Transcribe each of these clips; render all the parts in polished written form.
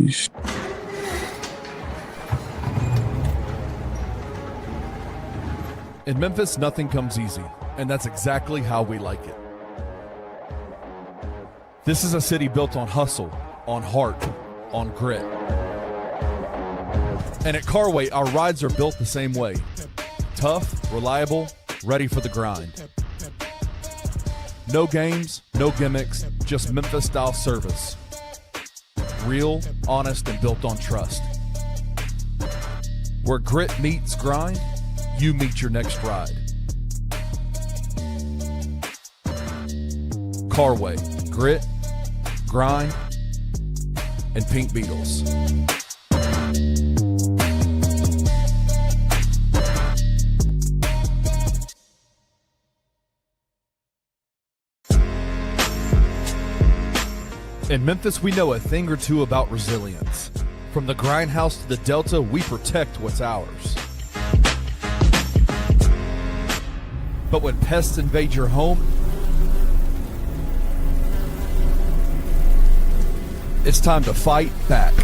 Sheesh. In Memphis, nothing comes easy, and that's exactly how we like it. This is a city built on hustle, on heart, on grit. And at Carway, our rides are built the same way. Tough, reliable, ready for the grind. No games, no gimmicks, just Memphis-style service. Real, honest, and built on trust. Where grit meets grind, you meet your next ride. Carway, grit, grind, and Pink Beetles. In Memphis, we know a thing or two about resilience. From the grindhouse to the Delta, we protect what's ours. But when pests invade your home, it's time to fight back.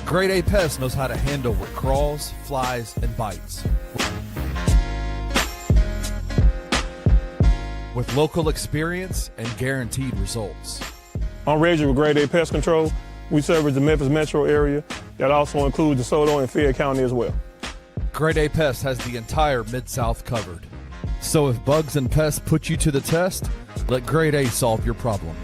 Grade A Pest knows how to handle what crawls, flies, and bites. With local experience and guaranteed results. I'm Reggie with Grade A Pest Control. We service the Memphis metro area. That also includes DeSoto and Fayette County as well. Grade A Pest has the entire Mid-South covered. So if bugs and pests put you to the test, let Grade A solve your problem.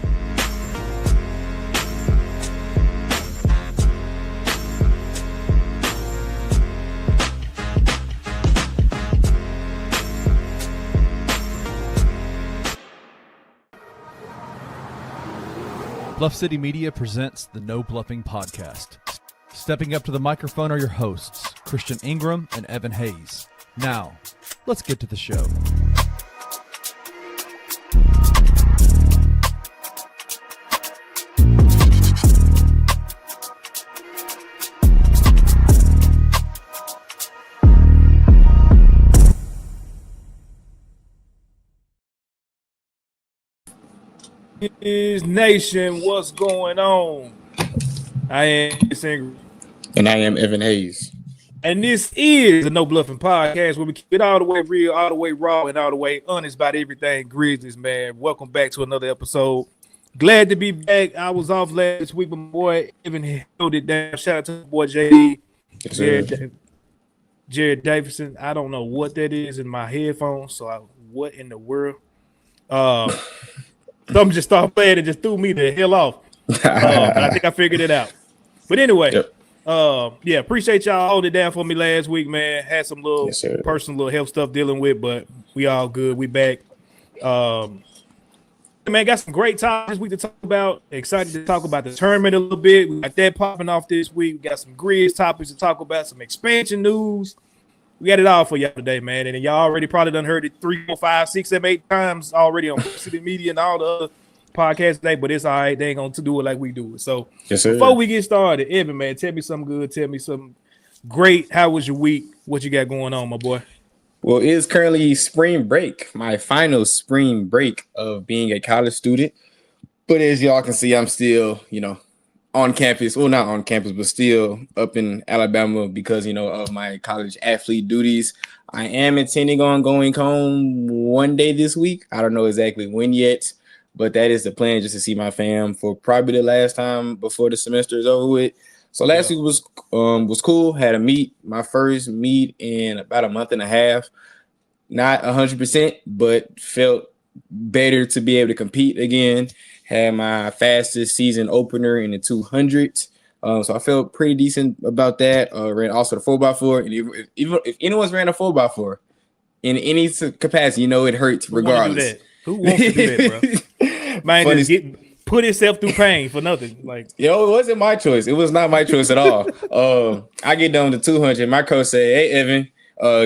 Bluff City Media presents the No Bluffing Podcast. Stepping up to the microphone are your hosts, Christian Ingram and Evan Hayes. Now, let's get to the show. Is Nation, what's going on? I am Ingram. And I am Evan Hayes. And this is the No Bluffing Podcast, where we keep it all the way real, all the way raw, and all the way honest about everything Grizzlies, man. Welcome back to another episode. Glad to be back. I was off last week, but my boy Evan held it down. Shout out to my boy JD. Jared Davison. I don't know what that is in my headphones, so what in the world? Something just started playing and just threw me the hell off. But I think I figured it out. But anyway, yeah, appreciate y'all holding it down for me last week, man. Had some little personal little health stuff dealing with, but we all good. We back. Man, got some great topics this week to talk about. Excited to talk about the tournament a little bit. We got that popping off this week. We got some Grizz topics to talk about, some expansion news. We got it all for y'all today, man. And y'all already probably done heard it 3, 4, 5, 6, 7, 8 times already on City Media and all the other podcasts today, but it's all right. They ain't going to do it like we do it. So before we get started, Evan, man, tell me something good. Tell me something great. How was your week? What you got going on, my boy? Well, it is currently spring break, my final spring break of being a college student. But as y'all can see, I'm still, on campus. Well, not on campus, but still up in Alabama because, of my college athlete duties. I am intending on going home one day this week. I don't know exactly when yet, but that is the plan, just to see my fam for probably the last time before the semester is over with. So last week was cool. Had my first meet in about a month and a half. Not 100%, but felt better to be able to compete again. Had my fastest season opener in the 200. So I felt pretty decent about that. Ran also the 4x4. And if anyone's ran a 4x4 in any capacity, it hurts regardless. Who wants to do that, bro? Man, just put himself through pain for nothing. It wasn't my choice. It was not my choice at all. I get down to 200. My coach said, "Hey, Evan,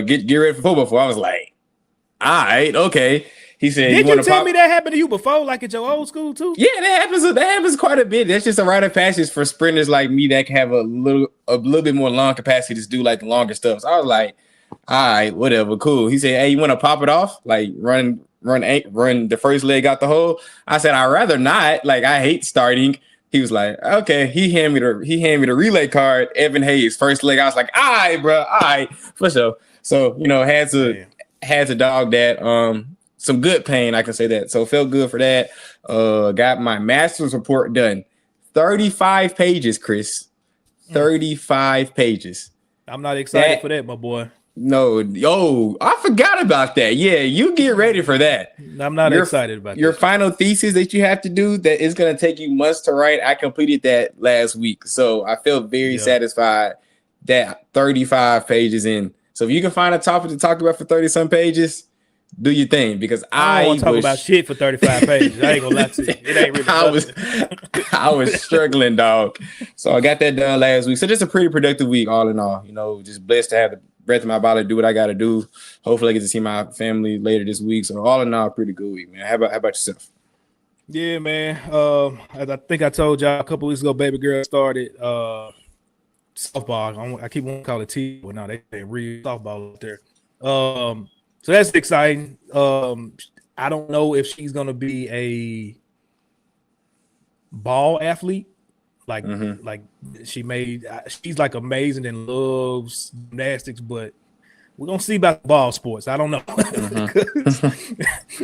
get ready for 4x4." I was like, "All right, okay." He said, "Did you tell me that happened to you before, like at your old school too?" Yeah, that happens quite a bit. That's just a rite of passage for sprinters like me that can have a little bit more lung capacity to do like the longer stuff. So I was like, "All right, whatever, cool." He said, "Hey, you want to pop it off? Like run run the first leg out the hole. I said, I'd rather not. Like, I hate starting. He was like, okay. He handed me the relay card. Evan Hayes, first leg. I was like, all right, bro. All right, for sure. So, had to dog that. Some good pain, I can say that. So felt good for that. Got my master's report done. 35 pages, Chris. 35 pages. I'm not excited for that, my boy. No, I forgot about that. Yeah, you get ready for that. I'm not excited about your final thesis that you have to do that is going to take you months to write. I completed that last week, so I felt very satisfied that 35 pages in. So if you can find a topic to talk about for 30-some pages, do your thing, because I don't want to talk about shit for 35 pages. I ain't gonna lie to you. It ain't really. I was struggling, dog. So I got that done last week. So just a pretty productive week, all in all. Just blessed to have the breath in my body, do what I got to do. Hopefully, I get to see my family later this week. So all in all, pretty good week, man. How about yourself? Yeah, man. As I think I told y'all a couple weeks ago, baby girl started softball. I keep wanting to call it T, but no, they real softball out there. So that's exciting. I don't know if she's gonna be a ball athlete. Like she's like amazing and loves gymnastics, but we're gonna see about ball sports. I don't know.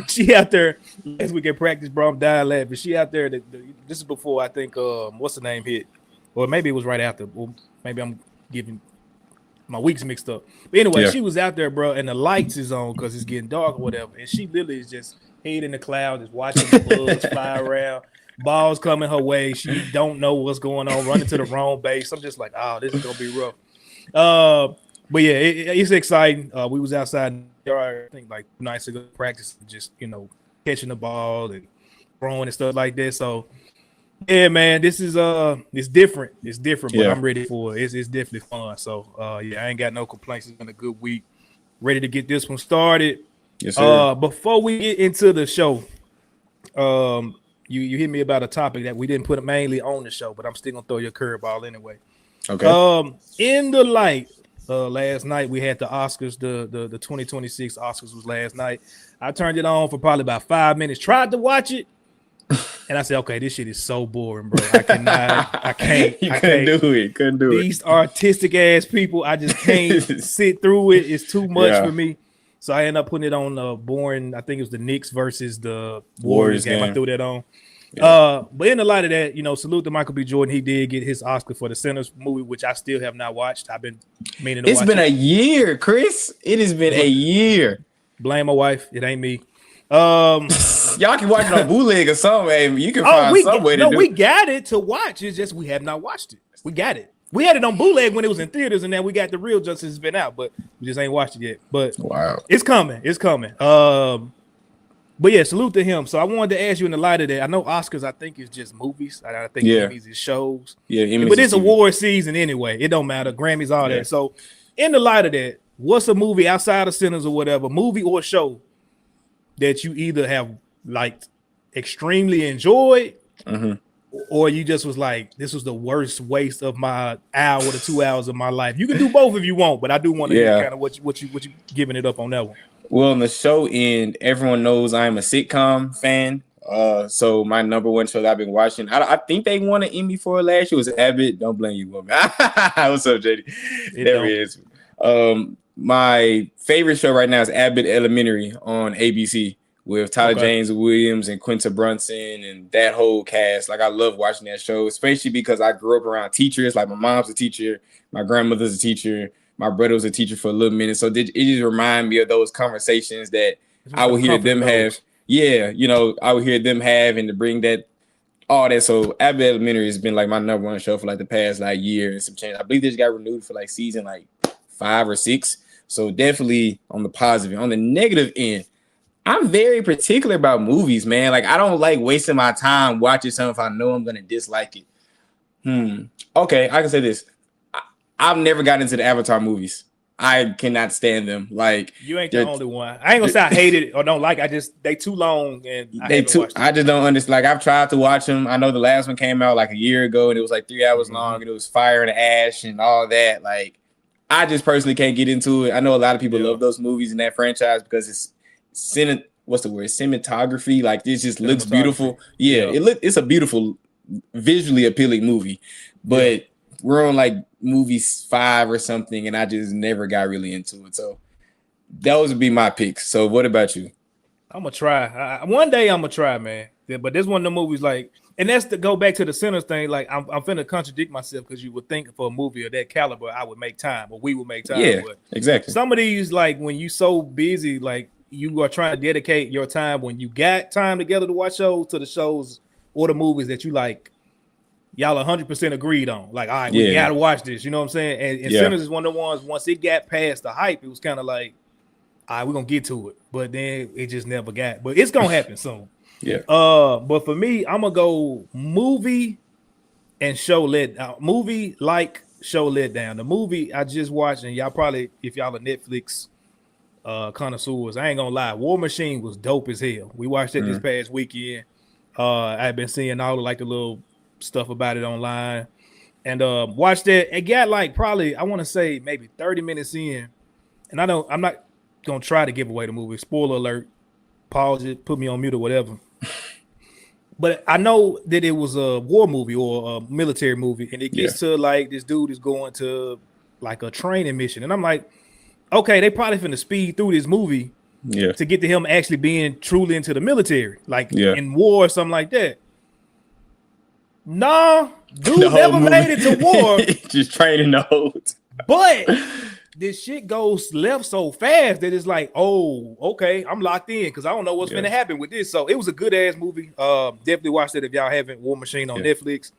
She out there as we can practice, bro. I'm dying laughing. She out there. This is before I think what's the name hit, or maybe it was right after. Well, maybe I'm giving my weeks mixed up. But anyway, she was out there, bro, and the lights is on because it's getting dark or whatever. And she literally is just head in the cloud, just watching the bugs fly around, balls coming her way. She don't know what's going on, running to the wrong base. I'm just like, oh, this is gonna be rough. But yeah, it's exciting. We was outside, I think like 2 nights ago, practicing, just catching the ball and throwing and stuff like that. So yeah, man, this is it's different. It's different, but I'm ready for it. It's definitely fun. So I ain't got no complaints. It's been a good week. Ready to get this one started. Yes, sir. Before we get into the show, you hit me about a topic that we didn't put mainly on the show, but I'm still gonna throw you a curveball anyway. Okay. In the light, last night we had the Oscars. The 2026 Oscars was last night. I turned it on for probably about 5 minutes. Tried to watch it. And I said, okay, this shit is so boring, bro. I can't. Couldn't do it. These artistic ass people, I just can't sit through it. It's too much for me. So I ended up putting it on boring. I think it was the Knicks versus the Warriors game. I threw that on. Yeah. But in the light of that, salute to Michael B. Jordan. He did get his Oscar for the Sinners movie, which I still have not watched. I've been meaning to watch it. It's been a year, Chris. It has been a year. Blame my wife. It ain't me. Y'all can watch it on bootleg or something. Hey, you can find some way to do it. We got it to watch. It's just we have not watched it. We got it. We had it on bootleg when it was in theaters, and then we got the real just since it's been out, but we just ain't watched it yet. But wow, it's coming. It's coming. But yeah, salute to him. So I wanted to ask you in the light of that. I know Oscars, I think, is just movies. I think Emmys is shows. Yeah, Emmys but it's award season anyway. It don't matter. Grammys, all that. So in the light of that, what's a movie outside of Sinners or whatever, movie or show that you either have liked extremely enjoyed, or you just was like, this was the worst waste of my hour to 2 hours of my life? You can do both if you want, but I do want to hear kind of what you giving it up on that one. Well, in the show end, everyone knows I'm a sitcom fan. So my number one show that I've been watching, I think they won an Emmy for it last year, was Abbott. Don't blame you, woman. What's up, JD? There he is. My favorite show right now is Abbott Elementary on ABC with Tyler James Williams and Quinta Brunson and that whole cast. Like, I love watching that show, especially because I grew up around teachers. Like, my mom's a teacher, my grandmother's a teacher, my brother was a teacher for a little minute. So it just reminded me of those conversations that I would hear them have. Yeah, I would hear them have, and to bring that, all that. So Abbott Elementary has been like my number one show for like the past like year and some change. I believe they just got renewed for like season like 5 or 6. So definitely on the positive. On the negative end, I'm very particular about movies, man. Like, I don't like wasting my time watching something if I know I'm gonna dislike it. Okay, I can say this. I've never gotten into the Avatar movies. I cannot stand them. Like, you ain't the only one. I ain't gonna say I hate it or don't like. They too long and I just don't understand. Like, I've tried to watch them. I know the last one came out like a year ago and it was like 3 hours long and it was fire and ash and all that. Like, I just personally can't get into it. I know a lot of people love those movies and that franchise because it's what's the word, cinematography. Like it just looks beautiful. Yeah. It's a beautiful, visually appealing movie, but we're on like movie 5 or something, and I just never got really into it. So those would be my picks. So what about you? I'm gonna try. One day I'm gonna try, man. Yeah, but there's one of the movies like, and that's to go back to the Sinners thing. Like I'm finna contradict myself because you would think for a movie of that caliber, I would make time, or we would make time. Yeah, but exactly. Some of these, like when you so busy, like you are trying to dedicate your time when you got time together to watch shows to the shows or the movies that you like. Y'all 100% agreed on. Like, all right, we gotta watch this. You know what I'm saying? And Sinners is one of the ones. Once it got past the hype, it was kind of like, all right, we're gonna get to it. But then it just never got. But it's gonna happen soon. Yeah. But for me, I'm gonna go movie and show let movie like show let down. The movie I just watched, and y'all probably, if y'all are Netflix connoisseurs, I ain't gonna lie, War Machine was dope as hell. We watched it this past weekend. I've been seeing all of like the little stuff about it online, and watched that. It got like probably, I want to say maybe 30 minutes in, and I'm not gonna try to give away the movie. Spoiler alert. Pause it, put me on mute or whatever. But I know that it was a war movie or a military movie, and it gets to like this dude is going to like a training mission, and I'm like, okay, they probably finna speed through this movie to get to him actually being truly into the military, like in war or something like that. Nah, dude never made it to war. Just training the whole time. But this shit goes left so fast that it's like, oh, okay, I'm locked in because I don't know what's going to happen with this. So it was a good ass movie. Definitely watch it if y'all haven't. War Machine on Netflix.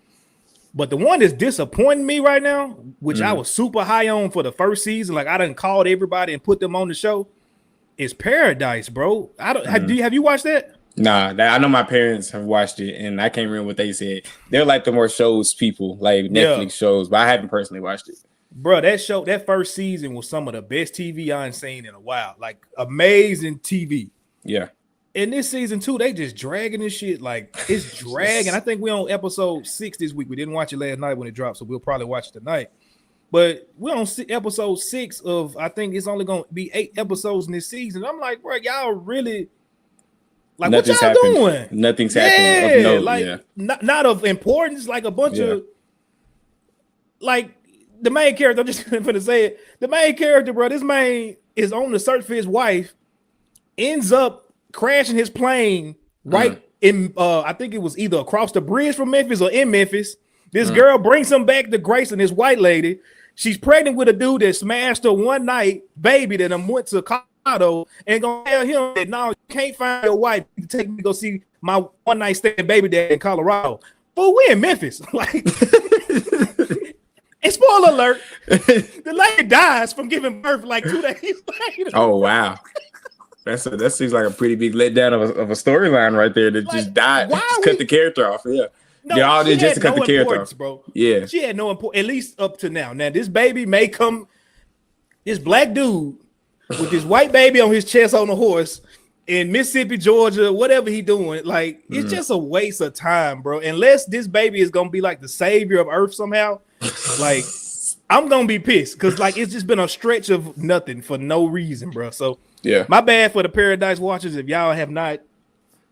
But the one that's disappointing me right now, which I was super high on for the first season, like I done called everybody and put them on the show, is Paradise, bro. Have you watched that? Nah, I know my parents have watched it, and I can't remember what they said. They're like the more shows people, like Netflix shows, but I haven't personally watched it. Bro, that first season was some of the best TV I've seen in a while. Like amazing TV. Yeah. And this season 2, they just dragging this shit. Like it's dragging. I think we're on episode 6 this week. We didn't watch it last night when it dropped, so we'll probably watch it tonight. But we're on episode 6 of, I think it's only going to be 8 episodes in this season. I'm like, bro, y'all really, like, nothing's what y'all doing? Nothing's happening. Of note, like not of importance. Like a bunch of, like the main character. I'm just gonna say it. The main character, bro. This man is on the search for his wife. Ends up crashing his plane right in. I think it was either across the bridge from Memphis or in Memphis. This girl brings him back to Grace and this white lady. She's pregnant with a dude that smashed her one night, baby, that went to Colorado and gonna tell him that no, you can't find your wife. You can take me to go see my one night stand baby dad in Colorado. But we in Memphis. Like, and spoiler alert, the lady dies from giving birth like 2 days later. Oh wow. That seems like a pretty big letdown of a storyline right there that just died. Just cut the character off. Yeah. No, they all did just to cut the character off, bro. Yeah. She had no importance, at least up to now. Now, this baby may come, this black dude with this white baby on his chest on a horse in Mississippi, Georgia, whatever he doing. Like, it's just a waste of time, bro. Unless this baby is gonna be like the savior of Earth somehow, like, I'm gonna be pissed because like it's just been a stretch of nothing for no reason, bro. So yeah, my bad for the Paradise watchers if y'all have not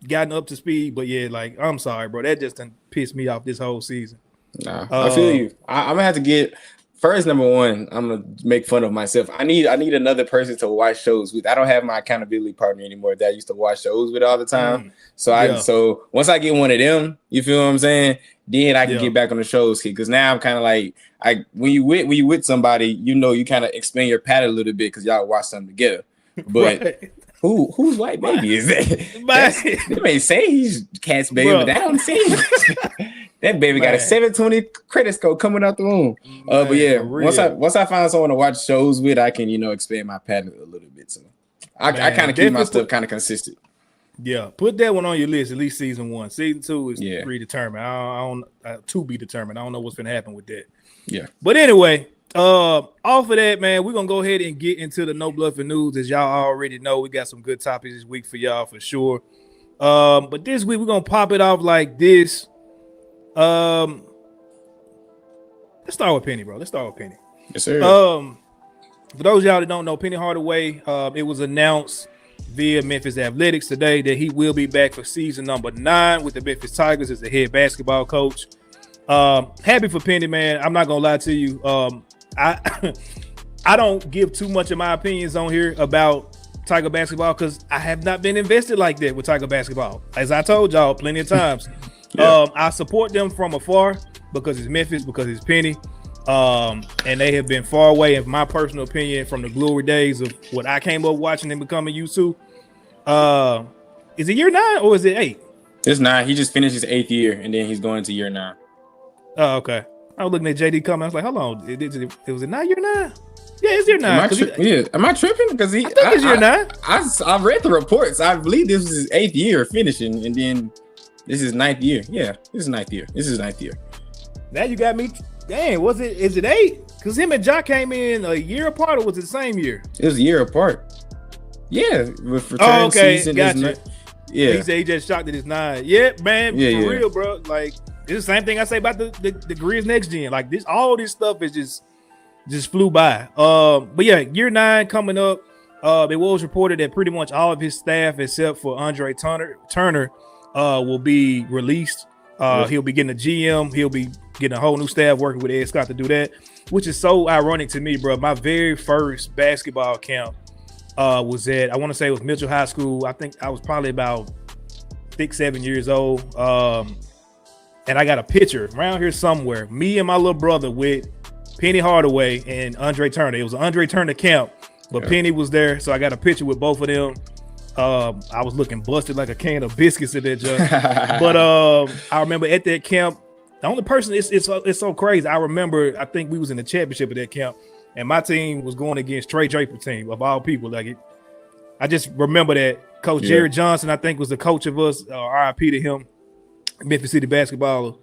gotten up to speed, but yeah, like I'm sorry, bro. That just done pissed me off this whole season. Nah, I feel you. I'm gonna have to get first. Number one, I'm gonna make fun of myself. I need another person to watch shows with. I don't have my accountability partner anymore that I used to watch shows with all the time. So once I get one of them, you feel what I'm saying? Then I can get back on the shows because now I'm kind of like when you with somebody, you know, you kind of expand your palate a little bit because y'all watch something together. But whose white baby is that? They may say he's Cat's baby, but I don't see that baby got a 720 credit score coming out the womb. But yeah, once I find someone to watch shows with, I can expand my palate a little bit. So I kind of keep my stuff kind of consistent. Yeah, put that one on your list. At least season 1. Season 2 is predetermined. I don't to be determined. I don't know what's gonna happen with that. Yeah, but anyway, off of that, man, we're gonna go ahead and get into the No Bluffin news. As y'all already know, we got some good topics this week for y'all for sure. But this week we're gonna pop it off like this. Let's start with Penny, bro. Let's start with Penny. Yes, sir. For those of y'all that don't know, Penny Hardaway, it was announced via Memphis Athletics today that he will be back for season number 9 with the Memphis Tigers as the head basketball coach. Happy for Penny, man. I'm not gonna lie to you. I don't give too much of my opinions on here about Tiger basketball because I have not been invested like that with Tiger basketball. As I told y'all plenty of times, I support them from afar because it's Memphis, because it's Penny. And they have been far away, in my personal opinion, from the glory days of what I came up watching and becoming used to. Is it year 9 or is it 8? It's 9. He just finished his 8th year, and then he's going to year 9. Oh, okay. I was looking at JD coming. I was like, hold on. It was it not year 9? Yeah, it's year 9. Am I tripping? Because I think it's year 9. I read the reports. I believe this was his 8th year finishing, and then this is 9th year. Yeah, this is 9th year. This is 9th year. Now you got me. Dang, is it 8? Because him and Ja came in a year apart, or was it the same year? It was a year apart. Yeah, with return season. Gotcha. Yeah, he said he just shocked that it's 9. Yeah, man, for real, bro. Like it's the same thing I say about the Grizz next gen. Like this, all this stuff is just flew by. But yeah, year 9 coming up. It was reported that pretty much all of his staff, except for Andre Turner, will be released. He'll be getting a GM. He'll be getting a whole new staff working with Ed Scott to do that, which is so ironic to me, bro. My very first basketball camp was at, I want to say it was Mitchell High School. I think I was probably about 6-7 years old. And I got a picture around here somewhere, me and my little brother with Penny Hardaway and Andre Turner. It was an Andre Turner camp, but Penny was there. So I got a picture with both of them. I was looking busted like a can of biscuits at that job. But I remember at that camp, the only person, it's so crazy. I remember, I think we was in the championship at that camp, and my team was going against Trey Draper's team, of all people. I just remember that Coach Jared Johnson, I think, was the coach of us. RIP to him, Memphis City basketball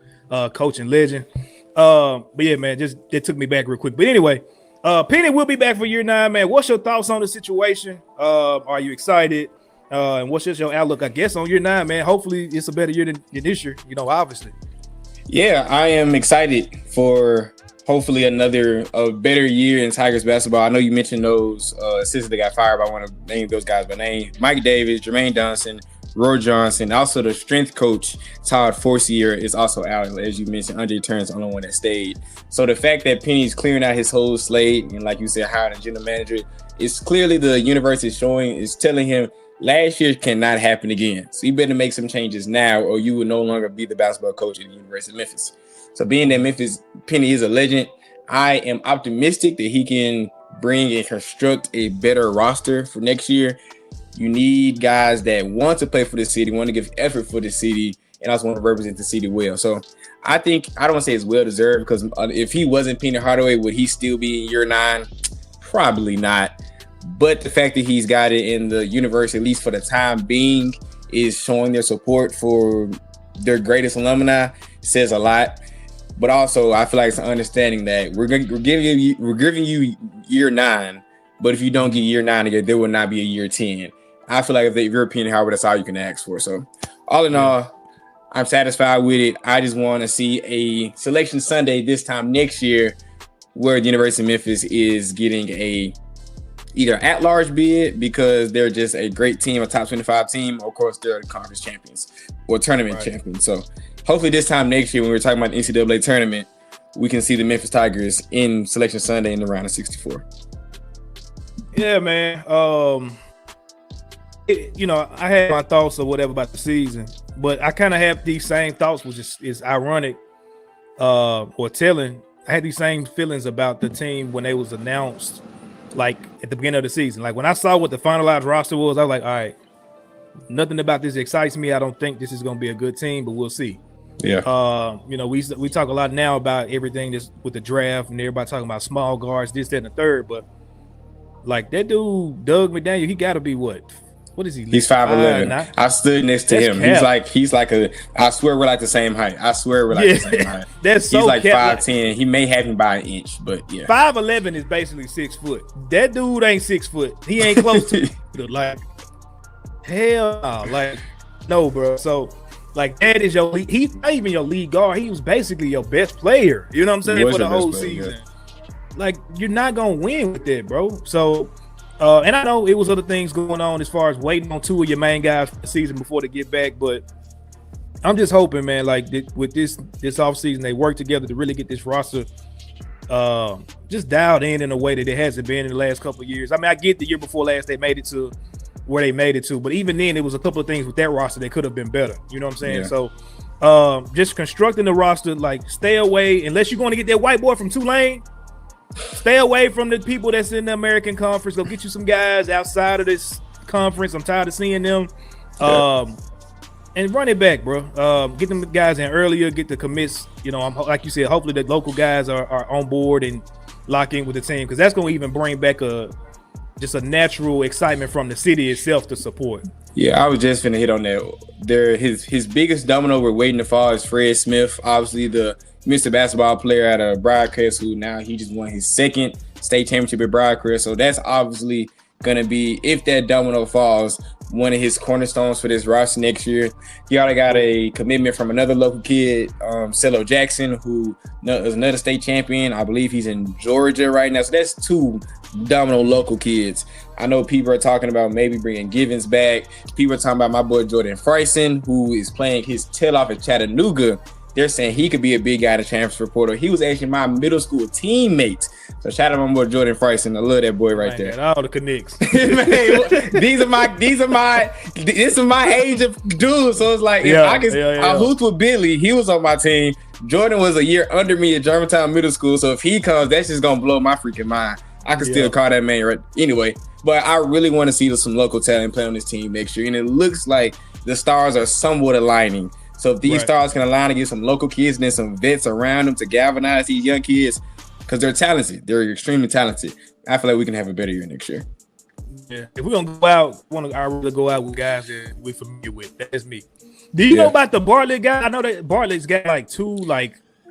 coach and legend. But yeah, man, that took me back real quick. But anyway, Penny will be back for year 9, man. What's your thoughts on the situation? Are you excited? And what's just your outlook, I guess, on year 9, man? Hopefully it's a better year than this year, obviously. Yeah, I am excited for hopefully a better year in Tigers basketball. I know you mentioned those assistants that got fired, but I want to name those guys by name. Mike Davis, Jermaine Johnson, Roy Johnson. Also, the strength coach, Todd Forcier, is also out. As you mentioned, Andre Turner's the only one that stayed. So the fact that Penny's clearing out his whole slate and, like you said, hiring a general manager, it's clearly the universe is telling him last year cannot happen again. So you better make some changes now, or you will no longer be the basketball coach at the University of Memphis. So being that Penny is a legend, I am optimistic that he can bring and construct a better roster for next year. You need guys that want to play for the city, want to give effort for the city, and also want to represent the city well. So I think, I don't want to say it's well-deserved, because if he wasn't Penny Hardaway, would he still be in year 9? Probably not. But the fact that he's got it in the universe, at least for the time being, is showing their support for their greatest alumni, says a lot. But also, I feel like it's an understanding that we're giving you year 9, but if you don't get year 9 again, there will not be a year 10. I feel like if you're Penny Hardaway, that's all you can ask for. So all in all, I'm satisfied with it. I just want to see a selection Sunday this time next year where the University of Memphis is getting either at-large bid because they're just a great team, a top 25 team, or of course they're the conference champions or tournament champions. So hopefully this time next year when we're talking about the NCAA tournament, we can see the Memphis Tigers in Selection Sunday in the round of 64. Yeah, man. I had my thoughts or whatever about the season, but I kind of have these same thoughts, which is ironic or telling. I had these same feelings about the team when they was announced, like at the beginning of the season. Like when I saw what the finalized roster was, I was like, all right, nothing about this excites me. I don't think this is going to be a good team, but we'll see. Yeah. We talk a lot now about everything that's with the draft and everybody talking about small guards, this, that, and the third. But like that dude, Doug McDaniel, he got to be what? What is he? He's 5'11". I stood next to him. Cap. He's like I swear we're like the same height. I swear we're like the same height. That's so he's like 5'10". He may have him by an inch, but yeah. 5'11" is basically 6 foot. That dude ain't 6 foot. He ain't close to it. Like hell no. Like no, bro. So like that is your lead. He's not even your lead guard. He was basically your best player. You know what I'm saying? For the whole season. Yeah. Like you're not gonna win with that, bro. So And I know it was other things going on as far as waiting on two of your main guys for the season before they get back, but I'm just hoping, man, like with this offseason, they work together to really get this roster just dialed in a way that it hasn't been in the last couple of years. I mean, I get the year before last they made it to where they made it to, but even then, it was a couple of things with that roster that could have been better. You know what I'm saying? Yeah. So just constructing the roster, like stay away, unless you're going to get that white boy from Tulane. Stay away from the people that's in the American Conference. Go get you some guys outside of this conference. I'm tired of seeing them. And run it back, bro. Get them guys in earlier. Get the commits. You know, like you said, hopefully the local guys are on board and lock in with the team, because that's going to even bring back just a natural excitement from the city itself to support. Yeah, I was just finna hit on that. His biggest domino we're waiting to fall is Fred Smith, obviously the Mr. Basketball player out of Briarcrest, who now he just won his second state championship at Briarcrest. So that's obviously going to be, if that domino falls, one of his cornerstones for this roster next year. He already got a commitment from another local kid, Cello Jackson, who is another state champion. I believe he's in Georgia right now. So that's two domino local kids. I know people are talking about maybe bringing Givens back. People are talking about my boy Jordan Freisen, who is playing his tail off at Chattanooga. They're saying he could be a big guy to transfer portal. He was actually my middle school teammate. So shout out to my boy Jordan Freisen. I love that boy right there. All the connects. Man, this is my age of dudes. So it's like, I hooped with Billy. He was on my team. Jordan was a year under me at Germantown Middle School. So if he comes, that's just gonna blow my freaking mind. I can still call that man right anyway. But I really want to see some local talent play on this team next year. And it looks like the stars are somewhat aligning. So if these stars can align to get some local kids and then some vets around them to galvanize these young kids, because they're talented. They're extremely talented. I feel like we can have a better year next year. Yeah. If we're going to go out, I really go out with guys that we're familiar with. That's me. Do you know about the Bartlett guy? I know that Bartlett's got like two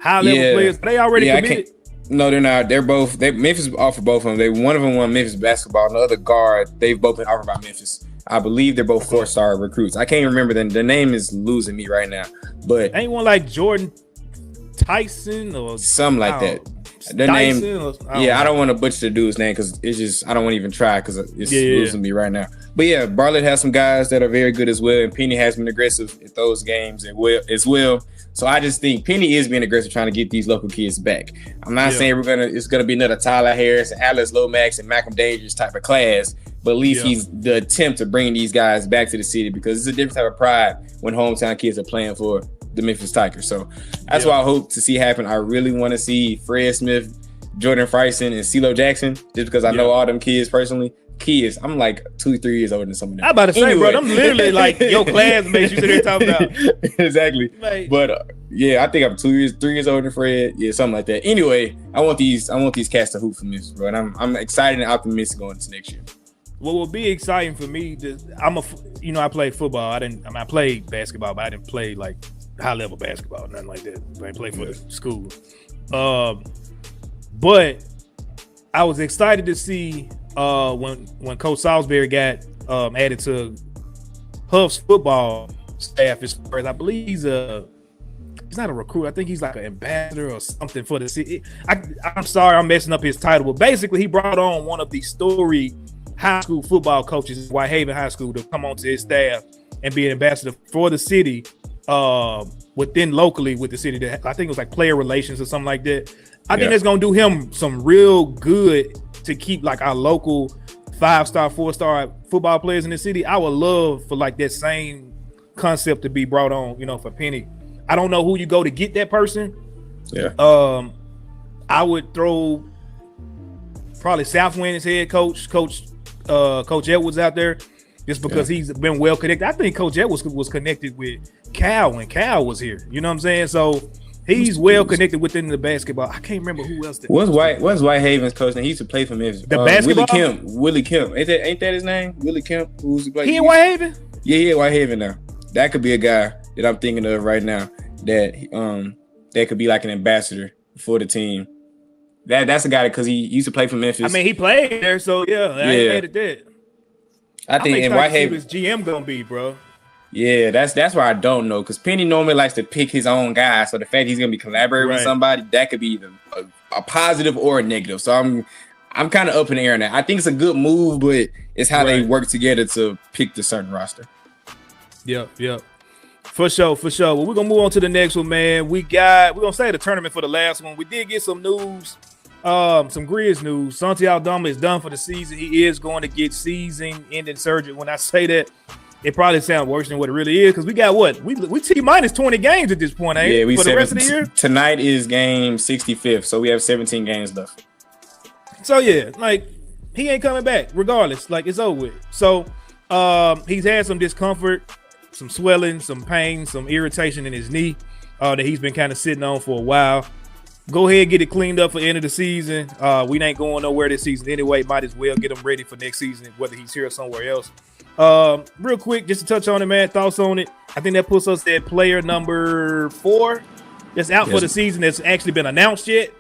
high-level players. Are they already committed? No, they're not. Memphis offered both of them. One of them won Memphis basketball, and the other guard, they've both been offered by Memphis. I believe they're both 4-star recruits. I can't remember the name is losing me right now, but ain't one like Jordan Tyson or something like that. The name, I don't want to butcher the dude's name because it's just I don't want to even try because it's losing me right now. But yeah, Bartlett has some guys that are very good as well, and Penny has been aggressive at those games as well. So I just think Penny is being aggressive trying to get these local kids back. I'm not saying it's gonna be another Tyler Harris and Alex Lomax and Malcolm Dangerous type of class, but at least he's the attempt to bring these guys back to the city, because it's a different type of pride when hometown kids are playing for the Memphis Tigers. So that's what I hope to see happen. I really want to see Fred Smith, Jordan Freisen, and CeeLo Jackson, just because I know all them kids personally. Kids, I'm like 2-3 years older than some of them. I'm about to say, bro, I'm literally like your classmates you sit there talking about. Exactly. Like, but I think I'm 3 years older than Fred. Yeah, something like that. Anyway, I want these cats to hoop for Memphis, bro. And I'm excited and optimistic going into next year. What will be exciting for me, I played football. I played basketball, but I didn't play like high level basketball, nothing like that. I didn't play for the school. But I was excited to see when Coach Salisbury got added to Huff's football staff. As far as I believe he's not a recruit. I think he's like an ambassador or something for the city. I'm sorry, I'm messing up his title, but basically he brought on one of the storied high school football coaches, Whitehaven High School, to come onto his staff and be an ambassador for the city within locally with the city. I think it was like player relations or something like that. I think that's gonna do him some real good to keep like our local 5-star, 4-star football players in the city. I would love for like that same concept to be brought on, for Penny. I don't know who you go to get that person. Yeah. I would throw probably Southwind's head coach, Coach Edwards out there, just because he's been well connected. I think Coach Edwards was connected with Cal when Cal was here. You know what I'm saying? So he's well connected within the basketball. I can't remember who else. What's Whitehaven's coach? And he used to play for Memphis. The basketball. Willie Kemp. Ain't that his name? Willie Kemp. Who's he in Whitehaven? Yeah, he in Whitehaven now. That could be a guy that I'm thinking of right now. That could be like an ambassador for the team. That's a guy because he used to play for Memphis. I mean, he played there, so I ain't at that. I think in Whitehaven, his GM gonna be, bro. Yeah, that's why I don't know, because Penny normally likes to pick his own guy. So the fact he's gonna be collaborating with somebody, that could be either a positive or a negative. So I'm kind of up in the air on that. I think it's a good move, but it's how they work together to pick the certain roster. Yep. For sure. Well, we're gonna move on to the next one, man. We're gonna say the tournament for the last one. We did get some news, some Grizz news. Santi Aldama is done for the season. He is going to get season-ending surgery. When I say that, it probably sounds worse than what it really is, because we got what? We T-minus 20 games at this point, ain't it? For the rest of the year? Tonight is game 65th, so we have 17 games left. So, yeah, like, he ain't coming back regardless. Like, it's over with. So, he's had some discomfort, some swelling, some pain, some irritation in his knee that he's been kind of sitting on for a while. Go ahead and get it cleaned up for the end of the season. We ain't going nowhere this season anyway. Might as well get him ready for next season, whether he's here or somewhere else. Real quick, just to touch on it, man. Thoughts on it? I think that puts us at player number 4 that's out for the season that's actually been announced yet.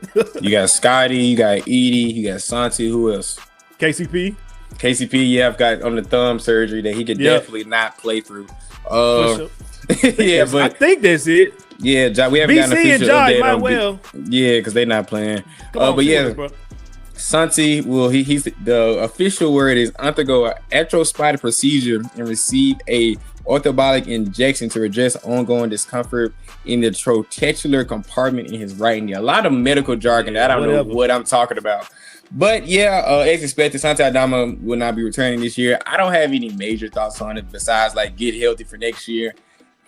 You got Scotty, you got Edie, you got Santi. Who else? KCP, I've got on the thumb surgery that he could definitely not play through. Sure. Yeah, but I think that's it. Yeah, we haven't gotten BC official and update might on well. Yeah, because they're not playing. But yeah, Santi, well, he's the official word is undergo an atrospinal procedure and receive a orthobolic injection to address ongoing discomfort in the trochlear compartment in his right knee. A lot of medical jargon that I don't know what I'm talking about. But yeah, as expected, Santi Aldama will not be returning this year. I don't have any major thoughts on it besides like get healthy for next year.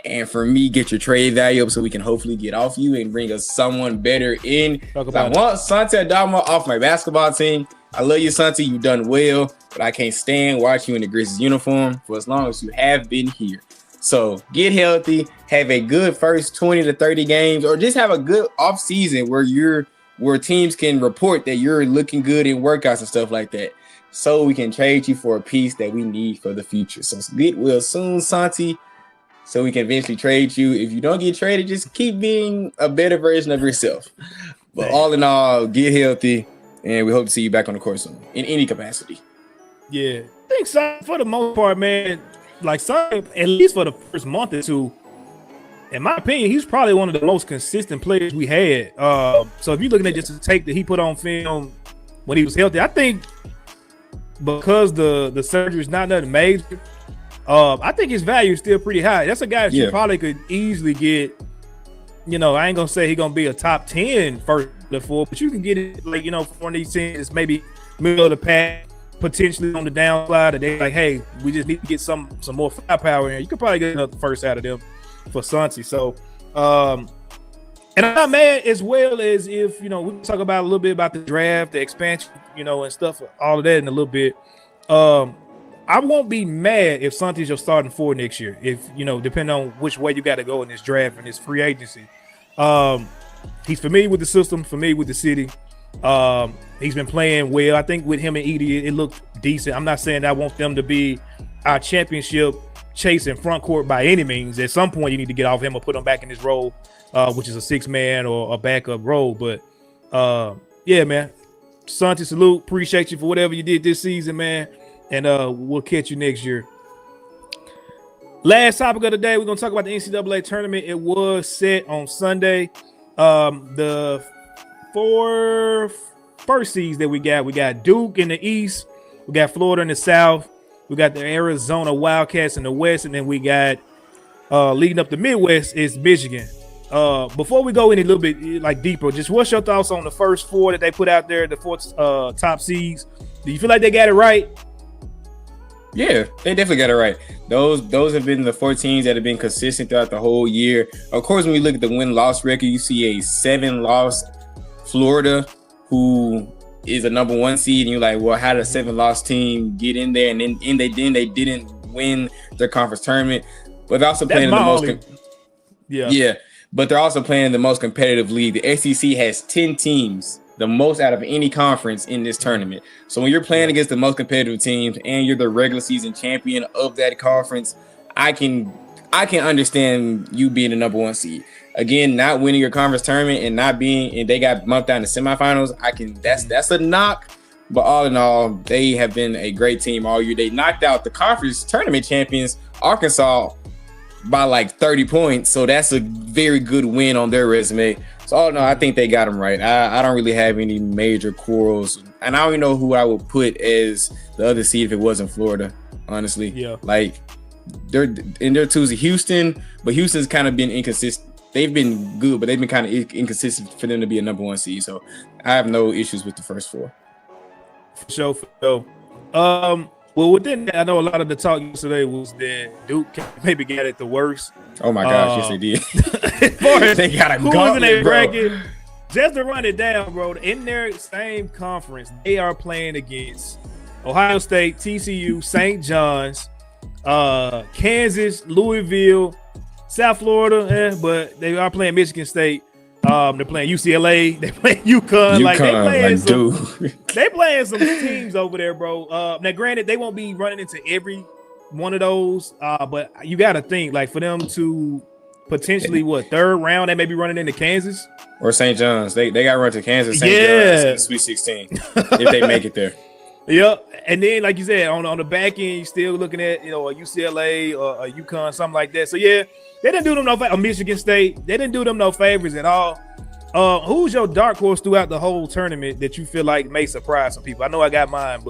And for me, get your trade value up so we can hopefully get off you and bring us someone better in. I want Santi Aldama off my basketball team. I love you, Santi. You've done well, but I can't stand watching you in the Grizzlies uniform for as long as you have been here. So get healthy, have a good first 20 to 30 games, or just have a good off season where teams can report that you're looking good in workouts and stuff like that. So we can trade you for a piece that we need for the future. So get well soon, Santi, so we can eventually trade you. If you don't get traded, just keep being a better version of yourself. But all in all, get healthy, and we hope to see you back on the court soon in any capacity. Yeah, I think so, for the most part, man, like some, at least for the first month or two, in my opinion, he's probably one of the most consistent players we had. So if you're looking at just the tape that he put on film when he was healthy, I think because the surgery is not nothing major, I think his value is still pretty high. That's a guy that you probably could easily get. You know, I ain't gonna say he's gonna be a top 10 first or 4, but you can get it like, you know, for one of these teams maybe middle of the pack, potentially on the downslide. That they like, hey, we just need to get some more firepower in. You could probably get another first out of them for Santi. So, and I'm not mad as well as if, you know, we can talk about a little bit about the draft, the expansion, you know, and stuff, all of that in a little bit. I won't be mad if Santi's your starting 4 next year. If, you know, depending on which way you got to go in this draft and this free agency. He's familiar with the system, familiar with the city. He's been playing well. I think with him and Edie, it looked decent. I'm not saying I want them to be our championship chasing front court by any means. At some point, you need to get off him or put him back in his role, which is a 6-man or a backup role. But yeah, man, Santi, salute. Appreciate you for whatever you did this season, man. And we'll catch you next year. Last topic of the day, we're going to talk about the NCAA tournament. It was set on Sunday. The 4 first seeds that we got Duke in the East. We got Florida in the South. We got the Arizona Wildcats in the West. And then we got leading up the Midwest is Michigan. Before we go any little bit like deeper, just what's your thoughts on the first 4 that they put out there, the 4 top seeds? Do you feel like they got it right? Yeah, they definitely got it right. Those have been the 4 teams that have been consistent throughout the whole year. Of course, when we look at the win-loss record, you see a 7-loss Florida, who is a number 1 seed, and you're like, well, how did a 7-loss team get in there? And then they didn't win their conference tournament, but they're also playing in the most. But they're also playing in the most competitive league. The SEC has 10 teams, the most out of any conference in this tournament. So when you're playing against the most competitive teams and you're the regular season champion of that conference, I can understand you being the number 1 seed. Again, not winning your conference tournament and they got bumped down to semifinals. That's a knock. But all in all, they have been a great team all year. They knocked out the conference tournament champions, Arkansas, by like 30 points. So that's a very good win on their resume. So So, no, I think they got him right. I don't really have any major quarrels. And I don't even know who I would put as the other seed if it wasn't Florida, honestly. Yeah. Like, they're in their twos, Houston, but Houston's kind of been inconsistent. They've been good, but they've been kind of inconsistent for them to be a number 1 seed. So I have no issues with the first 4. For sure. Well, within that, I know a lot of the talk yesterday was that Duke maybe got it the worst. Oh my gosh, yes they did. They got a gauntlet, bracket. Just to run it down, bro. In their same conference, they are playing against Ohio State, TCU, St. John's, Kansas, Louisville, South Florida, but they are playing Michigan State. They're playing UCLA. They're playing UConn. Like they playing some teams over there, bro. Now, granted, they won't be running into every one of those, but you got to think, like, for them to potentially third round, they may be running into Kansas or St. John's. They got to run to Kansas, St. John's, Sweet 16 if they make it there. Yep. And then, like you said, on the back end, you're still looking at a UCLA or a UConn, something like that. So yeah, they didn't do them no Michigan State. They didn't do them no favors at all. Who's your dark horse throughout the whole tournament that you feel like may surprise some people? I know I got mine,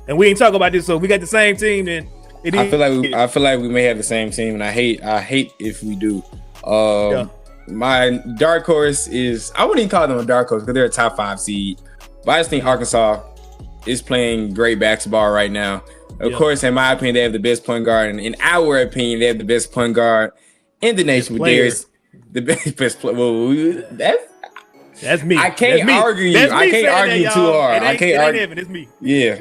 and we ain't talk about this, so we got the same team. Then I feel like we may have the same team, and I hate if we do. My dark horse is, I wouldn't even call them a dark horse because they're a top 5 seed, but I just think Arkansas is playing great basketball right now. Of course, in my opinion, they have the best point guard, and in our opinion, they have the best point guard in the nation. But there's the best player. Well, that's me. I can't argue you. I can't argue too hard. I can't argue. It's me. Yeah,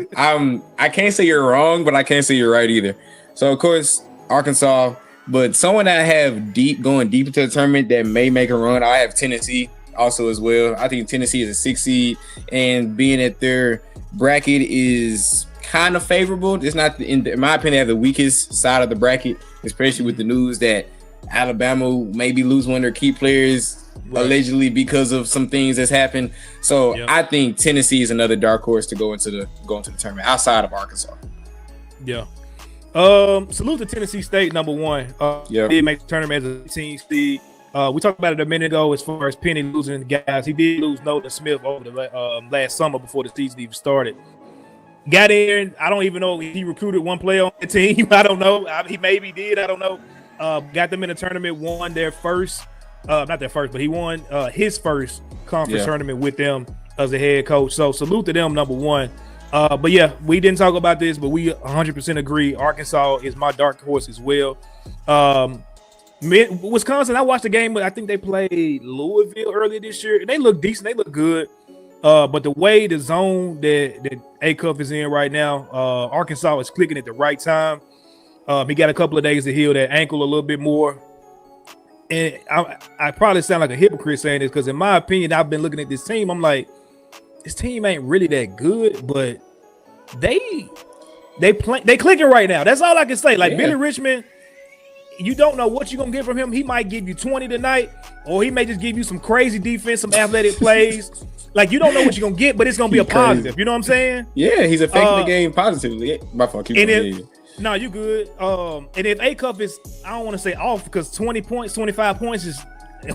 I can't say you're wrong, but I can't say you're right either. So of course, Arkansas, but someone that I have going deep into the tournament that may make a run, I have Tennessee also as well. I think Tennessee is a 6 seed, and being at their bracket is kind of favorable. It's not, in my opinion, they have the weakest side of the bracket, especially with the news that Alabama maybe lose one of their key players allegedly because of some things that's happened. So I think Tennessee is another dark horse to go into the tournament outside of Arkansas. Yeah. Salute to Tennessee State, number 1. Did make the tournament as a 18 seed. We talked about it a minute ago as far as Penny losing guys. He did lose Nolan Smith over the last summer before the season even started. Got in. I don't even know if he recruited one player on the team. I don't know. He maybe did. I don't know. Got them in the tournament, won their first, not their first, but he won his first conference tournament with them as a head coach. So salute to them, number 1. But yeah, we didn't talk about this, but we 100% agree. Arkansas is my dark horse as well. Wisconsin, I watched the game, but I think they played Louisville earlier this year, and they look decent. They look good. But the way the zone that A-Cup is in right now, Arkansas is clicking at the right time. He got a couple of days to heal that ankle a little bit more. And I probably sound like a hypocrite saying this because, in my opinion, I've been looking at this team. I'm like, this team ain't really that good, but they clicking right now. That's all I can say. Like Billy Richmond, you don't know what you're gonna get from him. He might give you 20 tonight, or he may just give you some crazy defense, some athletic plays. Like, you don't know what you're gonna get, but it's gonna be a positive. You know what I'm saying? Yeah, he's affecting the game positively. My fault. No, you good. And if A-Cup is, I don't want to say off, because 20 points, 25 points is,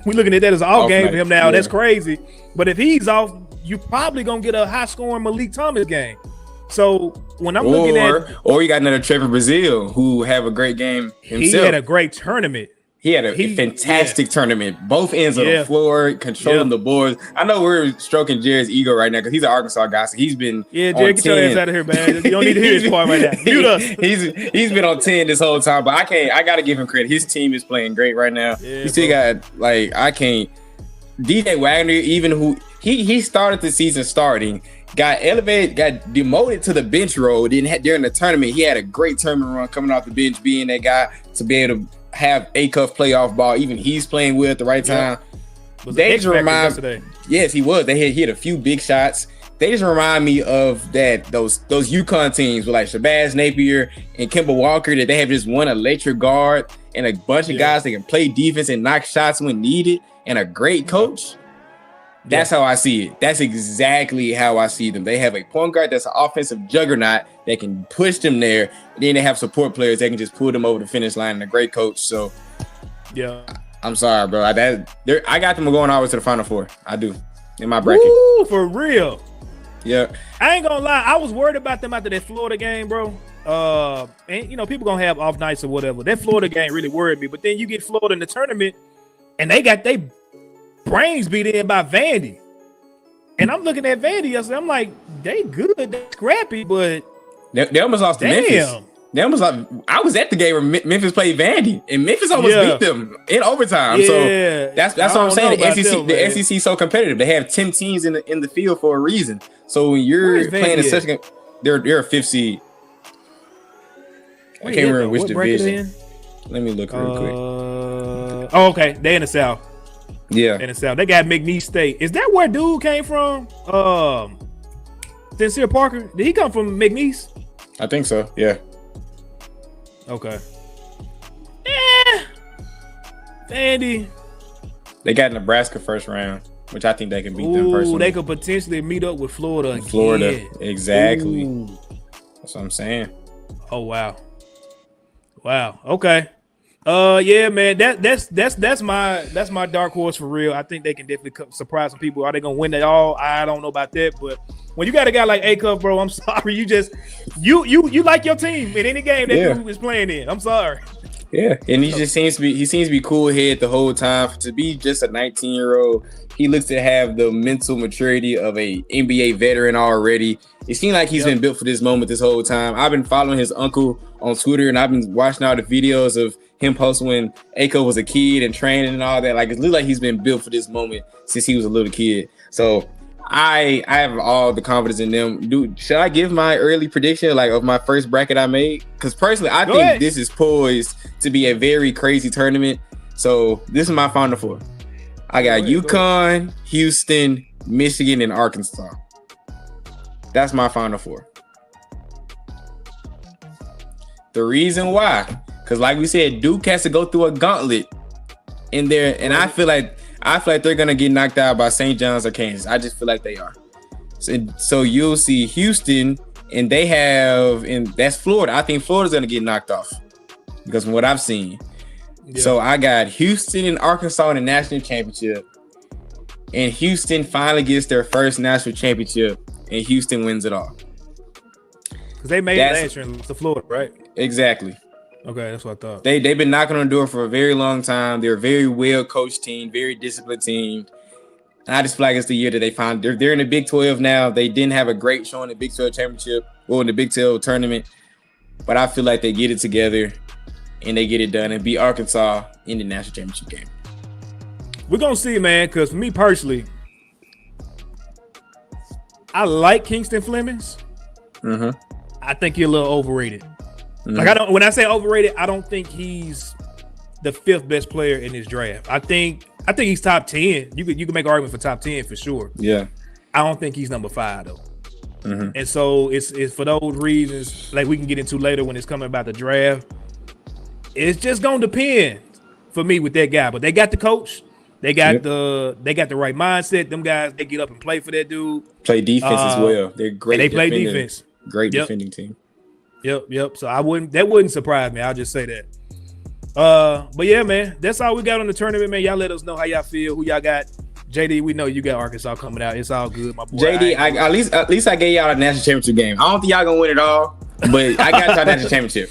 we're looking at that as an off game for him now. Yeah. That's crazy. But if he's off, you're probably gonna get a high scoring Malik Thomas game. So when I'm looking at, or you got another Trevor Brazile who have a great game himself. He had a great tournament. He had a fantastic tournament. Both ends of the floor, controlling the boards. I know we're stroking Jared's ego right now because he's an Arkansas guy, so he's been Jared, get your ass out of here, man. You don't need to hear his part right now. Mute us. He's been on 10 this whole time, but I gotta give him credit. His team is playing great right now. Yeah, he still got DJ Wagner, even who he started the season starting, got elevated, got demoted to the bench role. During the tournament, he had a great tournament run coming off the bench, being that guy to be able to have A-Cuff playoff ball. Even he's playing with at the right time. They just remind, yes, he was. He hit a few big shots. They just remind me of those UConn teams with like Shabazz Napier and Kemba Walker, that they have just one electric guard and a bunch of guys that can play defense and knock shots when needed, and a great coach. That's how I see it. That's exactly how I see them. They have a point guard that's an offensive juggernaut that can push them there. And then they have support players that can just pull them over the finish line, and a great coach. So, I'm sorry, bro. I got them going all the way to the Final Four. I do in my bracket. Ooh, for real. Yeah. I ain't gonna lie. I was worried about them after that Florida game, bro. And people gonna have off nights or whatever. That Florida game really worried me. But then you get Florida in the tournament, and they got their brains beat in by Vandy. And I'm looking at Vandy. I'm like, they good, they scrappy, but they almost lost to Memphis. They almost like I was at the game where Memphis played Vandy, and Memphis almost beat them in overtime. So that's what I'm saying. The SEC is so competitive. They have 10 teams in the field for a reason. So when you're playing a second, they're a 5th seed. I can't remember which division. Let me look real quick. Okay, they in the South. Yeah, in the South. They got McNeese State. Is that where dude came from? Sincere Parker. Did he come from McNeese? I think so. Yeah. Okay. Vandy. They got Nebraska first round, which I think they can beat them personally. They could potentially meet up with Florida again. Florida, exactly. Ooh. That's what I'm saying. Oh wow. Okay. Yeah, man. That's my dark horse for real. I think they can definitely surprise some people. Are they gonna win it all? I don't know about that, but when you got a guy like A-Cuff, bro, I'm sorry. You like your team in any game that dude is playing in. I'm sorry. Yeah, and he seems to be cool head the whole time. To be just a 19-year-old, he looks to have the mental maturity of a NBA veteran already. It seems like he's been built for this moment this whole time. I've been following his uncle on Twitter, and I've been watching all the videos of him posting when A-Cuff was a kid and training and all that. Like, it looks like he's been built for this moment since he was a little kid. So I have all the confidence in them. Dude, should I give my early prediction of my first bracket I made? Because personally, I think this is poised to be a very crazy tournament. So this is my Final Four. I got UConn, Houston, Michigan, and Arkansas. That's my Final Four. The reason why, because like we said, Duke has to go through a gauntlet in there, and I feel like they're gonna get knocked out by St. John's or Kansas. I just feel like they are. So you'll see Houston, and that's Florida. I think Florida's gonna get knocked off because from what I've seen. Yeah. So I got Houston and Arkansas in the national championship, and Houston finally gets their first national championship, and Houston wins it all. Because they made it last year to Florida, right? Exactly. Okay, that's what I thought. They've been knocking on the door for a very long time. They're a very well-coached team, very disciplined team. And I just feel like it's the year that they find they're in the Big 12 now. They didn't have a great show in the Big 12 championship or in the Big 12 tournament, but I feel like they get it together and they get it done and beat Arkansas in the national championship game. We're gonna see, man. Because for me personally, I like Kingston Flemings. Mm-hmm. I think he's a little overrated. Mm-hmm. When I say overrated, I don't think he's the 5th best player in this draft. I think he's top 10. You can make an argument for top 10 for sure. Yeah. I don't think he's number 5 though. Mm-hmm. And so it's for those reasons, like we can get into later when it's coming about the draft. It's just gonna depend for me with that guy. But they got the coach. They got the right mindset. Them guys, they get up and play for that dude. Play defense as well. They're great. They play defense. Great defending team. Yep. So that wouldn't surprise me. I'll just say that. But yeah, man, that's all we got on the tournament, man. Y'all let us know how y'all feel, who y'all got. JD, we know you got Arkansas coming out. It's all good, my boy. JD, at least I gave y'all a national championship game. I don't think y'all gonna win it all, but I got y'all national championship.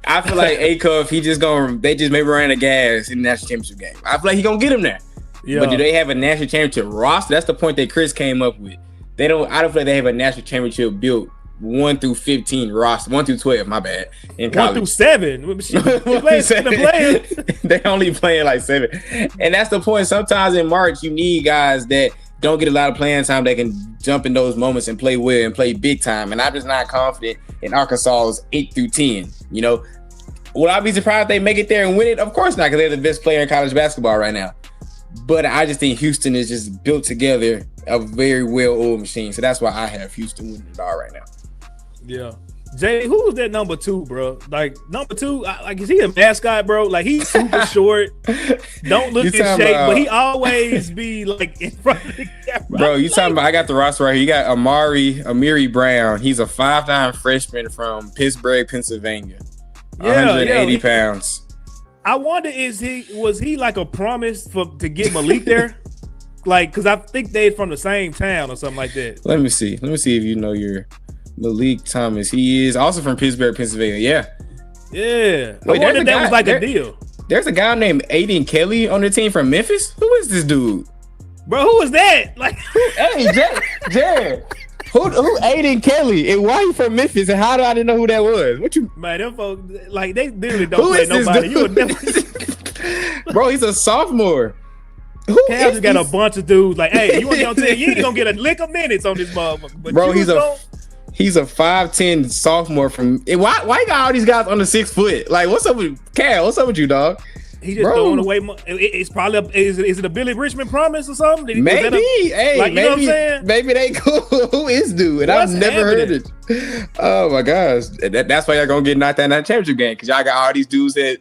I feel like A-Cuff, they just maybe ran the gas in the national championship game. I feel like he gonna get him there. Yeah. But do they have a national championship roster? That's the point that Chris came up with. I don't feel like they have a national championship built 1 through 15 roster, 1 through 12. My bad. In college. 1 through 7. They only playing like 7, and that's the point. Sometimes in March, you need guys that don't get a lot of playing time that can jump in those moments and play well and play big time. And I'm just not confident in Arkansas's 8 through 10. You know, would I be surprised if they make it there and win it? Of course not, because they're the best player in college basketball right now. But I just think Houston is just built together a very well-oiled machine. So that's why I have Houston winning it all right now. Yeah. Jay, who was that number 2, bro? Like, number 2, is he a mascot, bro? Like, he's super short. Don't look in shape, but he always be, like, in front of the camera. Bro, you talking about, I got the roster right here. You got Amiri Brown. He's a 5'9" freshman from Pittsburgh, Pennsylvania. 180 pounds. I wonder was he like a promise to get Malik there? Like, because I think they're from the same town or something like that. Let me see if you know your Malik Thomas. He is also from Pittsburgh, Pennsylvania. Yeah. Wait, I wonder if that was like a deal. There's a guy named Aiden Kelly on the team from Memphis. Who is this dude? Bro, who is that? Like, hey, Jared. Who Aiden Kelly? And why he from Memphis? And how do I didn't know who that was? What you? Man, them folks, like, they literally don't play nobody. You would never. Bro, he's a sophomore. Cal just got a bunch of dudes like, hey, you ain't gonna get a lick of minutes on this motherfucker. But bro, he's a 5'10" sophomore from. Why you got all these guys under 6 foot? Like, what's up with Cal? What's up with you, dog? He just throwing away. It's probably is it a Billy Richmond promise or something? Maybe. Hey, like, maybe, you know what I'm saying? Maybe they cool. Who is dude? And I've never heard it. Oh my gosh, that's why y'all gonna get knocked out in that championship game because y'all got all these dudes that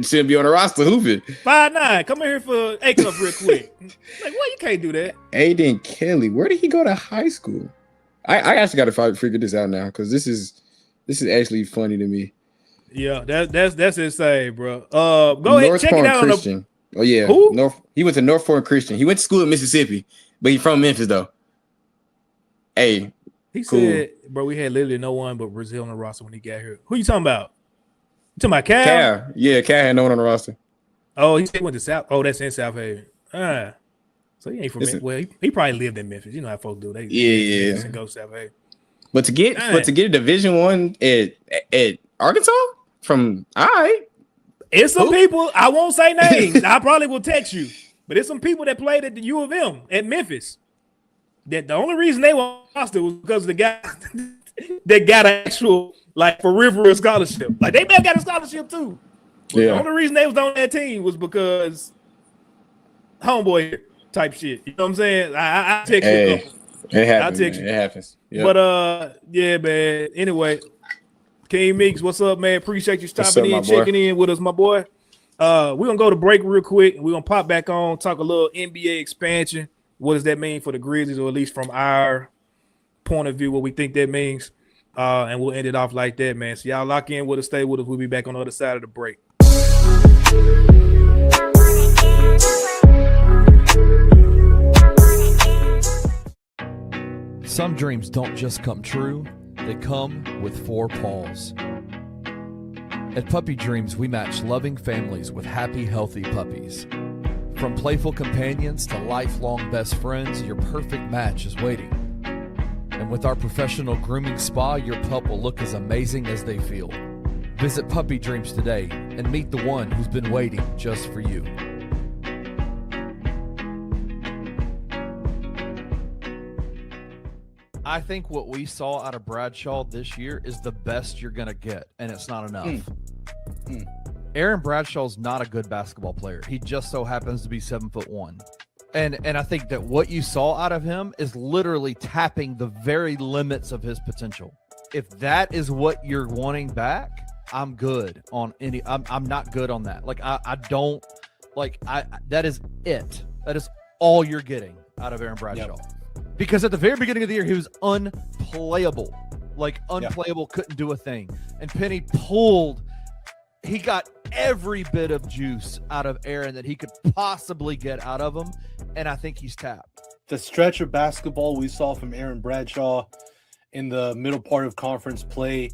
shouldn't be on the roster hooping. 5'9", come in here for A cup real quick. Like, what? You can't do that. Aiden Kelly, where did he go to high school? I actually got to figure this out now because this is actually funny to me. Yeah, that's insane, bro. Go ahead, check it out. Christian. Oh yeah, who? He went to North Point Christian. He went to school in Mississippi, but he's from Memphis though. Hey, he said, bro, we had literally no one but Brazil on the roster when he got here. Who you talking about? You talking about Cal? Cal. Yeah, Cal had no one on the roster. Oh, he said he went to South. Oh, that's in South Haven. So he ain't from Memphis. Well, he probably lived in Memphis. You know how folks do. They and go to South Haven. But to get a Division I at Arkansas from it's some people. I won't say names. I probably will text you. But it's some people that played at the U of M at Memphis. That the only reason they were roster was because of the guy that got an actual like peripheral scholarship. Like they may have got a scholarship too. But the only reason they was on that team was because homeboy type shit. You know what I'm saying? I text you a couple. It happens. It happens. Yep. But yeah, man. Anyway, King Meeks, what's up, man? Appreciate you stopping in, checking in with us, my boy. We're gonna go to break real quick and we're gonna pop back on, talk a little NBA expansion. What does that mean for the Grizzlies, or at least from our point of view, what we think that means. And we'll end it off like that, man. So y'all lock in with us, stay with us. We'll be back on the other side of the break. Some dreams don't just come true, they come with 4 paws. At Puppy Dreams, we match loving families with happy, healthy puppies. From playful companions to lifelong best friends, your perfect match is waiting. And with our professional grooming spa, your pup will look as amazing as they feel. Visit Puppy Dreams today and meet the one who's been waiting just for you. I think what we saw out of Bradshaw this year is the best you're going to get, and it's not enough. Aaron Bradshaw's not a good basketball player. He just so happens to be 7'1". And I think that what you saw out of him is literally tapping the very limits of his potential. If that is what you're wanting back, I'm good on any. I'm not good on that. Like I don't like that is it. That is all you're getting out of Aaron Bradshaw. Yep. Because at the very beginning of the year, he was unplayable. Like unplayable, couldn't do a thing. And Penny he got every bit of juice out of Aaron that he could possibly get out of him, and I think he's tapped. The stretch of basketball we saw from Aaron Bradshaw in the middle part of conference play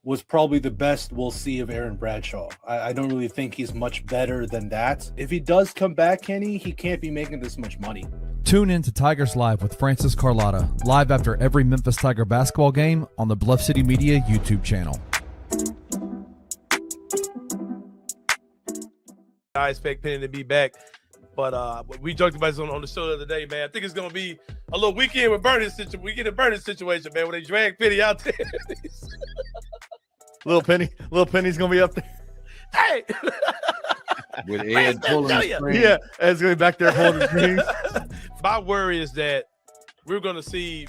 was probably the best we'll see of Aaron Bradshaw. I don't really think he's much better than that. If he does come back, Kenny, he can't be making this much money. Tune in to Tigers Live with Francis Carlotta, live after every Memphis Tiger basketball game on the Bluff City Media YouTube channel. I expect Penny to be back, but we joked about this on the show the other day, man. I think it's gonna be a little weekend with Burning situation, man, where they drag Penny out there. Little Penny's gonna be up there. Hey, with Ed pulling the string. Yeah, Ed's gonna be back there holding the strings. My worry is that we're gonna see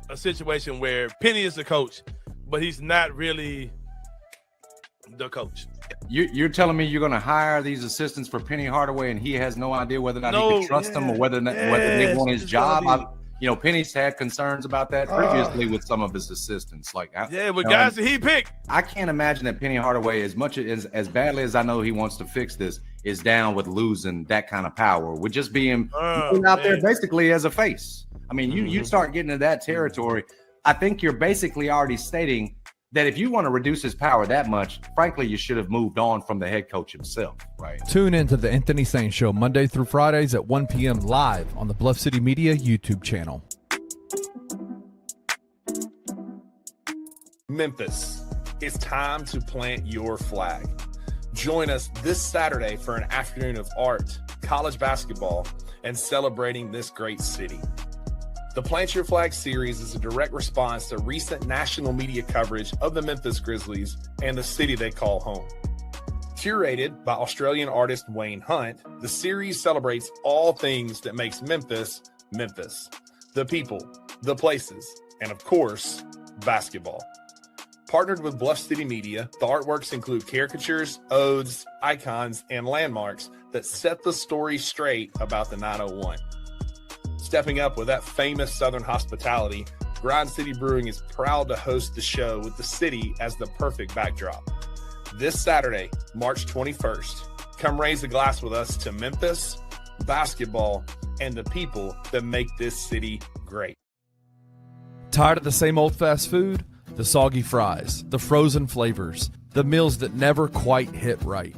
a situation where Penny is the coach, but he's not really the coach. You're telling me you're going to hire these assistants for Penny Hardaway, and he has no idea whether or not he can trust them or whether they want his job? Penny's had concerns about that previously with some of his assistants. With guys that he picked. I can't imagine that Penny Hardaway, as badly as I know he wants to fix this, is down with losing that kind of power, with just being out there basically as a face. I mean, you start getting into that territory. I think you're basically already stating that if you want to reduce his power that much, frankly, you should have moved on from the head coach himself, right? Tune into the Anthony Sain Show Monday through Fridays at 1 p.m. live on the Bluff City Media YouTube channel. Memphis, it's time to plant your flag. Join us this Saturday for an afternoon of art, college basketball, and celebrating this great city. The Plant Your Flag series is a direct response to recent national media coverage of the Memphis Grizzlies and the city they call home. Curated by Australian artist Wayne Hunt, the series celebrates all things that makes Memphis, Memphis. The people, the places, and of course, basketball. Partnered with Bluff City Media, the artworks include caricatures, odes, icons, and landmarks that set the story straight about the 901. Stepping up with that famous Southern hospitality, Grind City Brewing is proud to host the show with the city as the perfect backdrop. This Saturday, March 21st, come raise a glass with us to Memphis, basketball, and the people that make this city great. Tired of the same old fast food? The soggy fries, the frozen flavors, the meals that never quite hit right.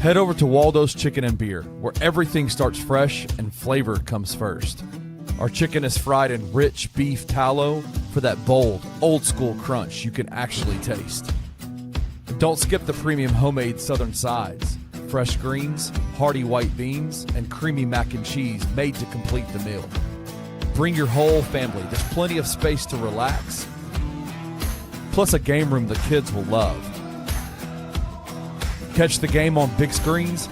Head over to Waldo's Chicken and Beer, where everything starts fresh and flavor comes first. Our chicken is fried in rich beef tallow for that bold, old-school crunch you can actually taste. Don't skip the premium homemade southern sides, fresh greens, hearty white beans, and creamy mac and cheese made to complete the meal. Bring your whole family. There's plenty of space to relax, plus a game room the kids will love. Catch the game on big screens,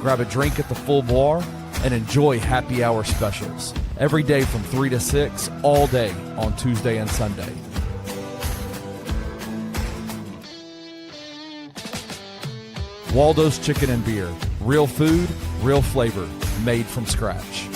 grab a drink at the full bar, and enjoy happy hour specials every day from 3 to 6, all day on Tuesday and Sunday. Waldo's Chicken and Beer. Real food, real flavor, made from scratch.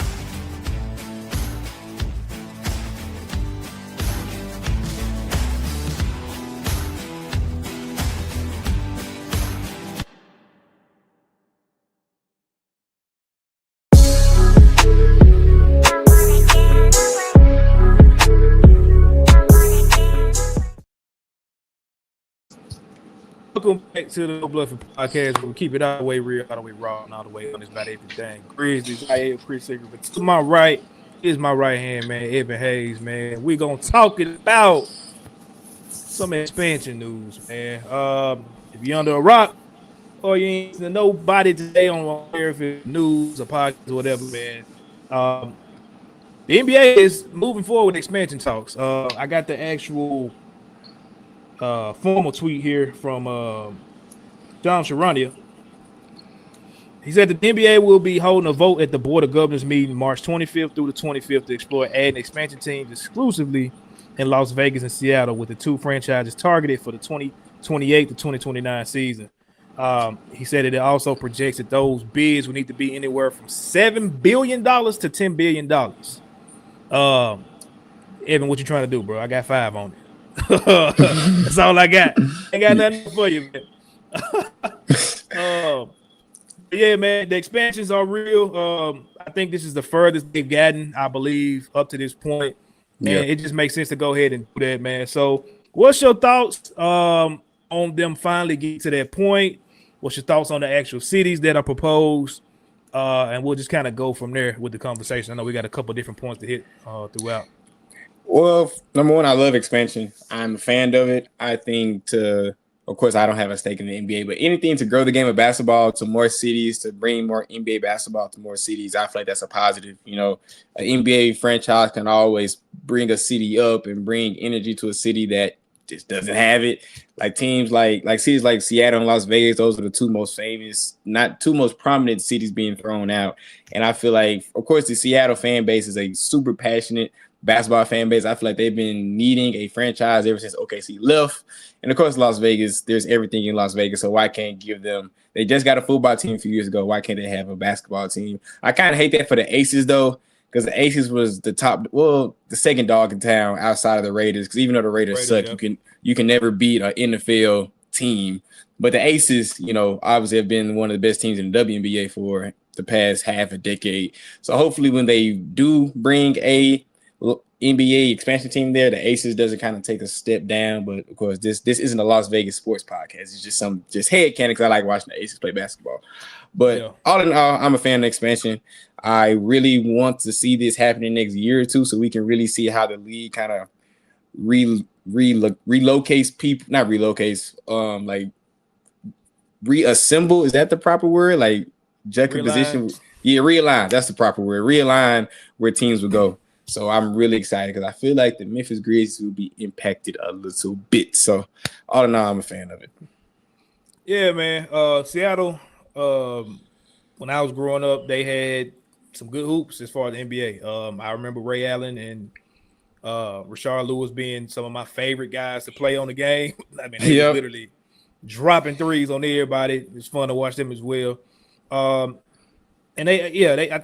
Welcome back to the Bluffin podcast. We'll keep it all the way real, all the way raw, and all the way on this about everything. Grizz, I am Chris Sigler, but to my right is my right hand man, Evan Hayes, man. We're gonna talk about some expansion news, man. If you're under a rock or you ain't nobody today on here, if it's news or podcast or whatever, man. The NBA is moving forward with expansion talks. I got the actual formal tweet here from John Sharania. He said that the NBA will be holding a vote at the Board of Governors meeting March 25th through the 25th to explore adding expansion teams exclusively in Las Vegas and Seattle, with the two franchises targeted for the 2028 to 2029 season. He said that it also projects that those bids will need to be anywhere from $7 billion to $10 billion. Evan, what you trying to do, bro? I got 5 on it. That's all I got. Ain't got nothing for you, man. Yeah, man, the expansions are real. I think this is the furthest they've gotten, I believe, up to this point. And it just makes sense to go ahead and do that, man. So what's your thoughts on them finally getting to that point? What's your thoughts on the actual cities that are proposed? And we'll just kind of go from there with the conversation. I know we got a couple different points to hit throughout. Well, number one, I love expansion. I'm a fan of it. I think of course, I don't have a stake in the NBA, but anything to grow the game of basketball to more cities, to bring more NBA basketball to more cities, I feel like that's a positive. You know, an NBA franchise can always bring a city up and bring energy to a city that just doesn't have it. Like teams like cities like Seattle and Las Vegas, those are the two most famous, not two most prominent cities being thrown out. And I feel like, of course, the Seattle fan base is a super passionate. basketball fan base. I feel like they've been needing a franchise ever since OKC left. And of course, Las Vegas, there's everything in Las Vegas. So why can't give them, they just got a football team a few years ago. Why can't they have a basketball team? I kind of hate that for the Aces though, because the Aces was the second dog in town outside of the Raiders. Because even though the Raiders suck, you can never beat an NFL team. But the Aces, obviously have been one of the best teams in the WNBA for the past half a decade. So hopefully when they do bring a NBA expansion team there, the Aces doesn't kind of take a step down. But of course, this isn't a Las Vegas sports podcast. It's just head canon because I like watching the Aces play basketball. But all in all, I'm a fan of the expansion. I really want to see this happen in the next year or two so we can really see how the league kind of relocates people, not relocates, like reassemble. Is that the proper word? Like juxtaposition? Yeah, realign. That's the proper word. Realign where teams would go. So I'm really excited because I feel like the Memphis Grizzlies will be impacted a little bit. So all in all, I'm a fan of it. Yeah, man. Seattle, when I was growing up, they had some good hoops as far as the NBA. I remember Ray Allen and Rashard Lewis being some of my favorite guys to play on the game. I mean, they were literally dropping threes on everybody. It's fun to watch them as well. And I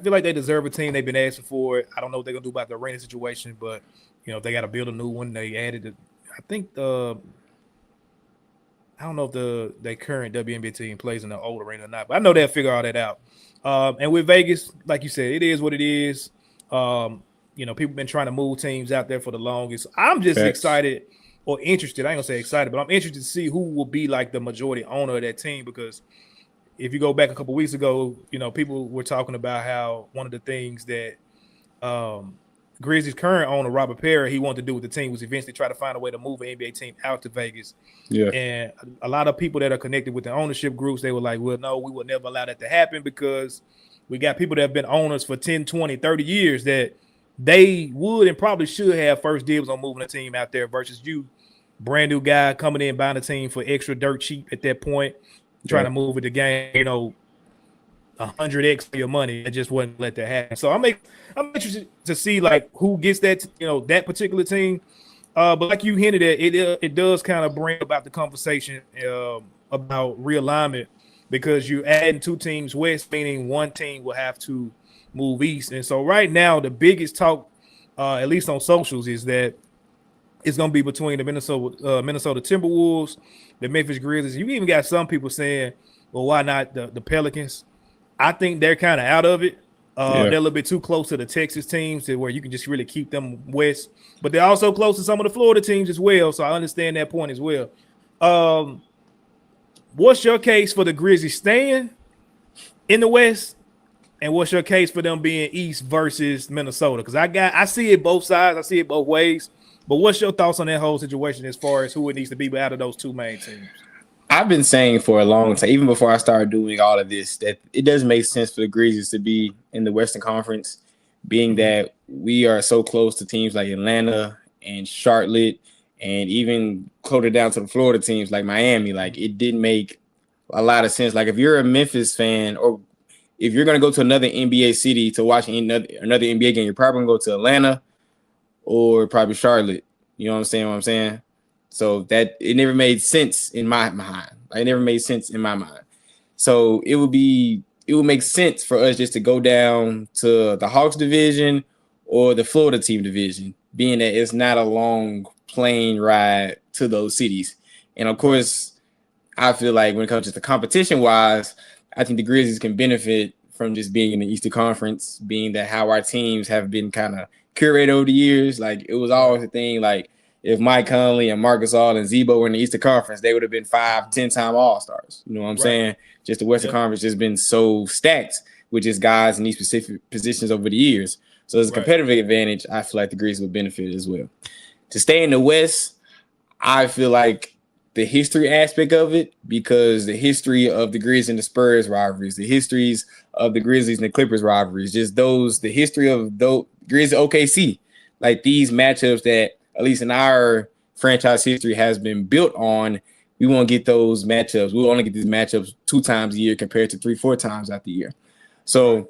feel like they deserve a team. They've been asking for it. I don't know what they're gonna do about the arena situation, but if they got to build a new one, they added I don't know if the current WNBA team plays in the old arena or not, but I know they'll figure all that out. And with Vegas, like you said, it is what it is. People been trying to move teams out there for the longest. I'm just excited or interested. I ain't gonna say excited, but I'm interested to see who will be like the majority owner of that team because if you go back a couple weeks ago, people were talking about how one of the things that Grizzlies' current owner, Robert Perry, he wanted to do with the team was eventually try to find a way to move an NBA team out to Vegas. Yeah. And a lot of people that are connected with the ownership groups, they were like, well, no, we will never allow that to happen because we got people that have been owners for 10, 20, 30 years that they would and probably should have first dibs on moving a team out there versus you, brand new guy coming in, buying a team for extra dirt cheap at that point. Trying to move with the game, 100x for your money. It just wouldn't let that happen. So I'm interested to see like who gets that, that particular team. But like you hinted at, it does kind of bring about the conversation about realignment because you're adding two teams west, meaning one team will have to move east. And so right now, the biggest talk, at least on socials, is that it's going to be between the Minnesota Timberwolves, the Memphis Grizzlies. You even got some people saying, well, why not the Pelicans? I think they're kind of out of it. They're a little bit too close to the Texas teams to where you can just really keep them west. But they're also close to some of the Florida teams as well. So I understand that point as well. What's your case for the Grizzlies staying in the West? And what's your case for them being East versus Minnesota? Because I see it both sides. I see it both ways. But what's your thoughts on that whole situation as far as who it needs to be out of those two main teams? I've been saying for a long time, even before I started doing all of this, that it doesn't make sense for the Grizzlies to be in the Western Conference, being that we are so close to teams like Atlanta and Charlotte and even closer down to the Florida teams like Miami. Like, it didn't make a lot of sense. Like, if you're a Memphis fan or if you're going to go to another NBA city to watch another NBA game, you're probably going to go to Atlanta or probably Charlotte. You know what I'm saying? So that it never made sense in my mind. It never made sense in my mind. So it would make sense for us just to go down to the Hawks division or the Florida team division, being that it's not a long plane ride to those cities. And of course, I feel like when it comes to the competition wise, I think the Grizzlies can benefit from just being in the Eastern Conference, being that how our teams have been kind of curated over the years. Like, it was always a thing, like, if Mike Conley and Marc Gasol and Zebo were in the Eastern Conference, they would have been 5-10-time All-Stars. You know what I'm saying? Just the Western Conference has been so stacked with just guys in these specific positions over the years. So as a competitive advantage, I feel like the Grizzlies would benefit as well. To stay in the West, I feel like the history aspect of it, because the history of the Grizz and the Spurs rivalries, the histories of the Grizzlies and the Clippers rivalries, just the history of those Grizz OKC, like these matchups that, at least in our franchise history, has been built on. We won't get those matchups. We'll only get these matchups 2 times a year compared to 3-4 times out the year. So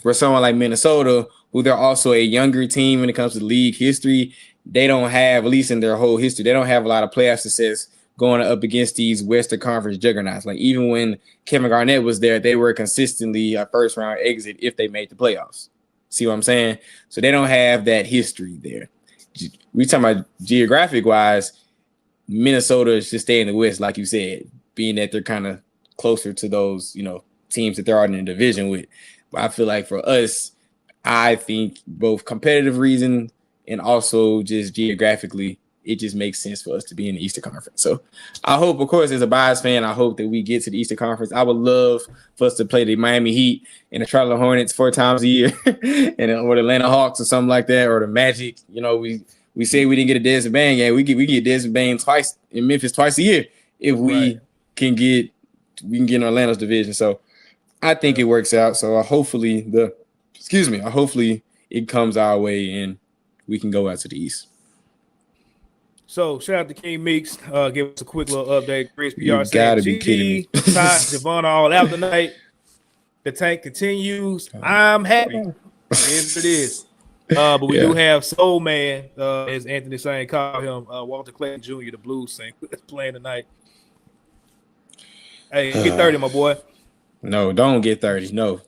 for someone like Minnesota, who they're also a younger team when it comes to league history. They don't have, at least in their whole history, they don't have a lot of playoff success going up against these Western Conference juggernauts. Like even when Kevin Garnett was there, they were consistently a first round exit if they made the playoffs. See what I'm saying? So they don't have that history there. We talking about geographic wise, Minnesota should stay in the West, like you said, being that they're kind of closer to those, teams that they're already in the division with. But I feel like for us, I think both competitive reason and also just geographically, it just makes sense for us to be in the Eastern Conference. So I hope, of course, as a bias fan, I hope that we get to the Eastern Conference. I would love for us to play the Miami Heat and the Charlotte Hornets 4 times a year or the Atlanta Hawks or something like that, or the Magic. We say we didn't get a Desmond Bain game. We get Desmond Bain twice in Memphis twice a year if we can get in Orlando's division. So I think it works out. So hopefully it comes our way and we can go out to the East. So shout out to King Meeks. Give us a quick little update. Grizz PR You gotta be kidding me. Ty, Javon all out tonight. The tank continues. I'm happy. Yes, it is. But we do have Soul Man, as Anthony saying, call him Walter Clayton Jr., the blues singer, playing tonight. Hey, get 30, my boy. No, don't get 30. No,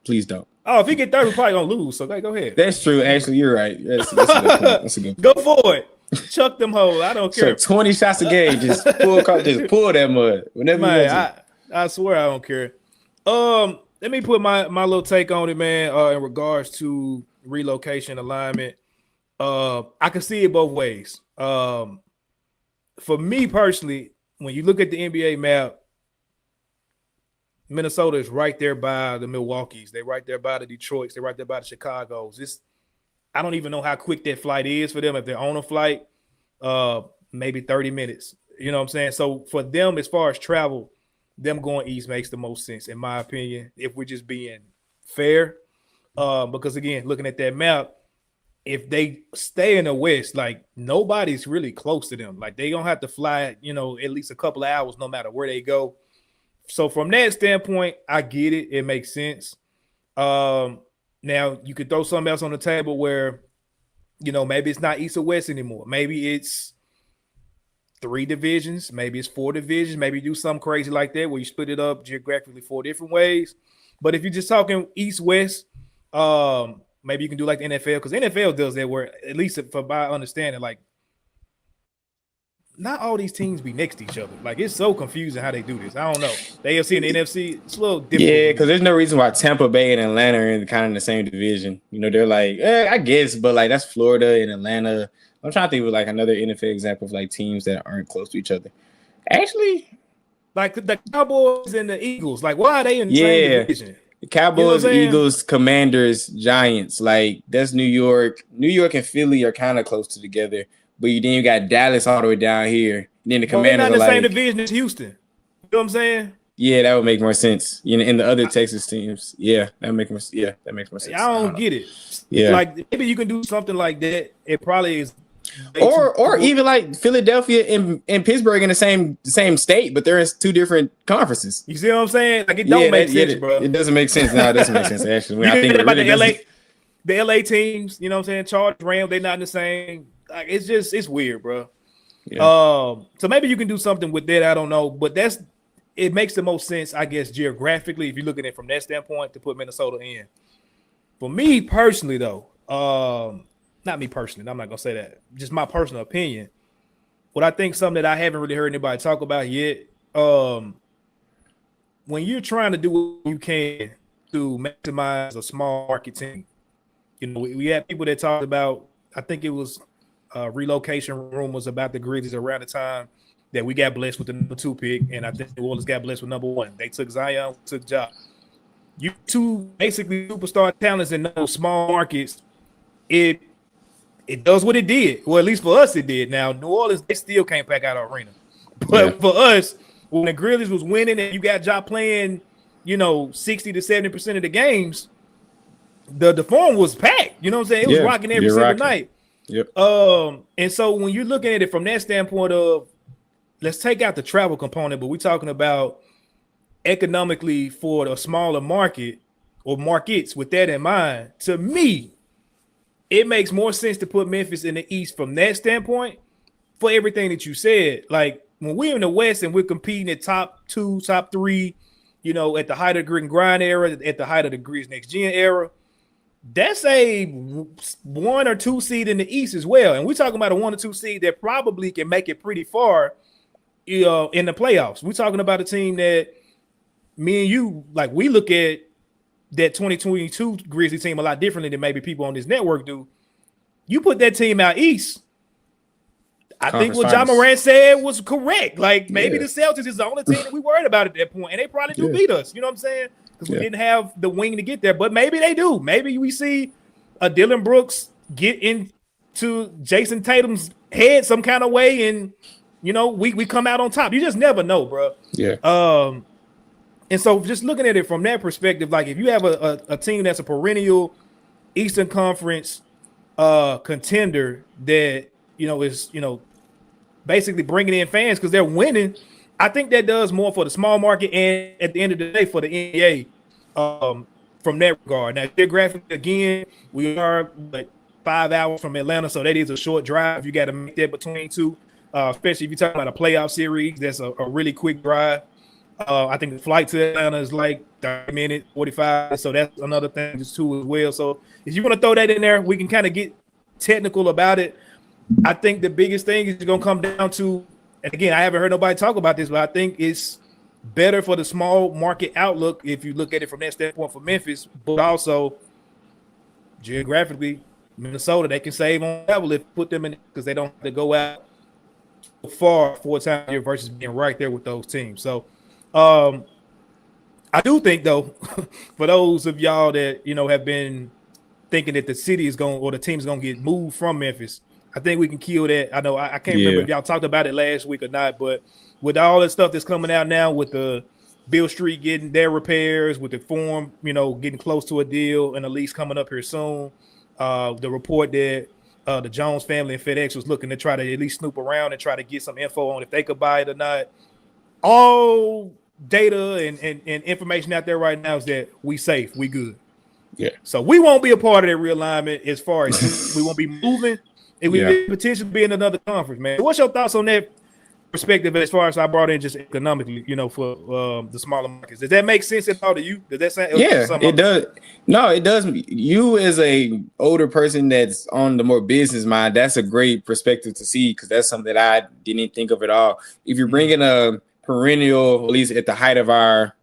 please don't. Oh, if he get 30, we're probably gonna lose. So go ahead. That's true. Actually, you're right. That's a good point. That's a good point. Go for it. Chuck them hoes. I don't care. So 20 shots a game. Just pull that mud. Whenever you want to. I swear I don't care. Let me put my little take on it, man. In regards to relocation alignment, I can see it both ways. For me personally, when you look at the NBA map, Minnesota is right there by the Milwaukees. They're right there by the Detroits. They're right there by the Chicagos. I don't even know how quick that flight is for them. If they're on a flight, maybe 30 minutes. You know what I'm saying? So for them, as far as travel, them going east makes the most sense, in my opinion, if we're just being fair. Because, again, looking at that map, if they stay in the West, like, nobody's really close to them. Like, they don't have to fly, at least a couple of hours no matter where they go. So from that standpoint, I get it. It makes sense. Now, you could throw something else on the table where, maybe it's not East or West anymore. Maybe it's 3 divisions. Maybe it's 4 divisions. Maybe you do something crazy like that where you split it up geographically 4 different ways. But if you're just talking East-West, maybe you can do like the NFL, because NFL does that where, at least from my understanding, like, not all these teams be next to each other. Like, it's so confusing how they do this. I don't know. The AFC and the NFC, it's a little different. Yeah, because there's no reason why Tampa Bay and Atlanta are kind of in the same division. They're like, I guess, but like that's Florida and Atlanta. I'm trying to think of like another NFL example of like teams that aren't close to each other. Actually, like the Cowboys and the Eagles. Like, why are they in the same division? The Cowboys, Eagles, Commanders, Giants. Like, that's New York. New York and Philly are kind of close to together. But then you got Dallas all the way down here. And then the Commanders they're not are the same division as Houston. You know what I'm saying? Yeah, that would make more sense. In the other Texas teams. Yeah, that makes more sense. I don't get it. Yeah. Like, maybe you can do something like that. It probably is. Or even like Philadelphia and Pittsburgh in the same state, but they're in 2 different conferences. You see what I'm saying? Like, it don't make sense, bro. It doesn't make sense. No, it doesn't make sense, actually. I think about the LA teams, you know what I'm saying? Chargers, Rams, they're not in the same. Like, it's weird, bro. Yeah. So maybe you can do something with that. I don't know, but it makes the most sense, I guess, geographically, if you're looking at it from that standpoint, to put Minnesota in. For me personally, though, not me personally, I'm not gonna say that. Just my personal opinion. What I think, something that I haven't really heard anybody talk about yet, when you're trying to do what you can to maximize a small market team, we had people that talked about. I think it was relocation rumors about the Grizzlies around the time that we got blessed with the number 2 pick, and I think the Warriors got blessed with number 1. They took Zion, took Ja. You 2 basically superstar talents in those small markets. It does what it did. Well, at least for us, it did. Now, New Orleans, they still can't pack out our arena. But for us, when the Grizzlies was winning and you got Ja playing, 60 to 70% of the games, the Forum was packed. You know what I'm saying? It was rocking every single night. Yep. And so when you're looking at it from that standpoint of, let's take out the travel component, but we're talking about economically for a smaller market or markets with that in mind, to me, it makes more sense to put Memphis in the East from that standpoint for everything that you said. Like when we're in the West and we're competing at top 2, top 3, you know, at the height of the Grit and Grind era, at the height of the Grizz Next Gen era, that's a 1 or 2 seed in the East as well. And we're talking about a 1 or 2 seed that probably can make it pretty far, you know, in the playoffs. We're talking about a team that me and you, like, we look at that 2022 Grizzly team a lot differently than maybe people on this network do. You put that team out East, I think what John Moran said was correct. Like, maybe the Celtics is the only team that we worried about at that point, and they probably do beat us. You know what I'm saying? Because we didn't have the wing to get there, but maybe they do. Maybe we see a Dylan Brooks get into Jason Tatum's head some kind of way, and you know we come out on top. You just never know, bro. Yeah. And so just looking at it from that perspective, like if you have a team that's a perennial Eastern Conference contender that is basically bringing in fans because they're winning. I think that does more for the small market and at the end of the day for the NBA from that regard. Now, geographically, again, we are like 5 hours from Atlanta, so that is a short drive. You got to make that between two, especially if you're talking about a playoff series. That's a really quick drive. I think the flight to Atlanta is like 30 minutes, 45. So that's another thing just too as well. So if you want to throw that in there, we can kind of get technical about it. I think the biggest thing is going to come down to, and again, I haven't heard nobody talk about this, but I think it's better for the small market outlook if you look at it from that standpoint for Memphis, but also geographically, Minnesota, they can save on level if put them in because they don't have to go out far 4 times a year versus being right there with those teams. So I do think, though, for those of y'all that, have been thinking that the city is going or the team is going to get moved from Memphis, I think we can kill that. I know I can't remember if y'all talked about it last week or not, but with all the stuff that's coming out now with the Bill Street getting their repairs, with the Forum, getting close to a deal and a lease coming up here soon, the report that the Jones family and FedEx was looking to try to at least snoop around and try to get some info on if they could buy it or not. All data and information out there right now is that we safe, we good. Yeah. So we won't be a part of that realignment as far as we won't be moving. And we may potentially be in another conference, man. What's your thoughts on that perspective as far as I brought in just economically, for the smaller markets? Does that make sense at all to you? Does that sound? Yeah, it does. No, it does. You as a older person that's on the more business mind, that's a great perspective to see because that's something that I didn't think of at all. If you're bringing a perennial, at least at the height of our,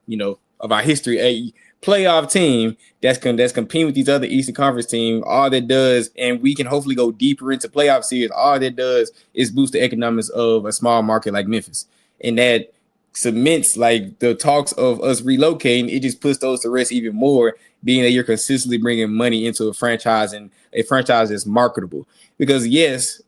of our history, a playoff team that's competing with these other Eastern Conference teams, all that does, and we can hopefully go deeper into playoff series, all that does is boost the economics of a small market like Memphis. And that cements like the talks of us relocating, it just puts those to rest even more, being that you're consistently bringing money into a franchise and a franchise that's marketable. Because yes,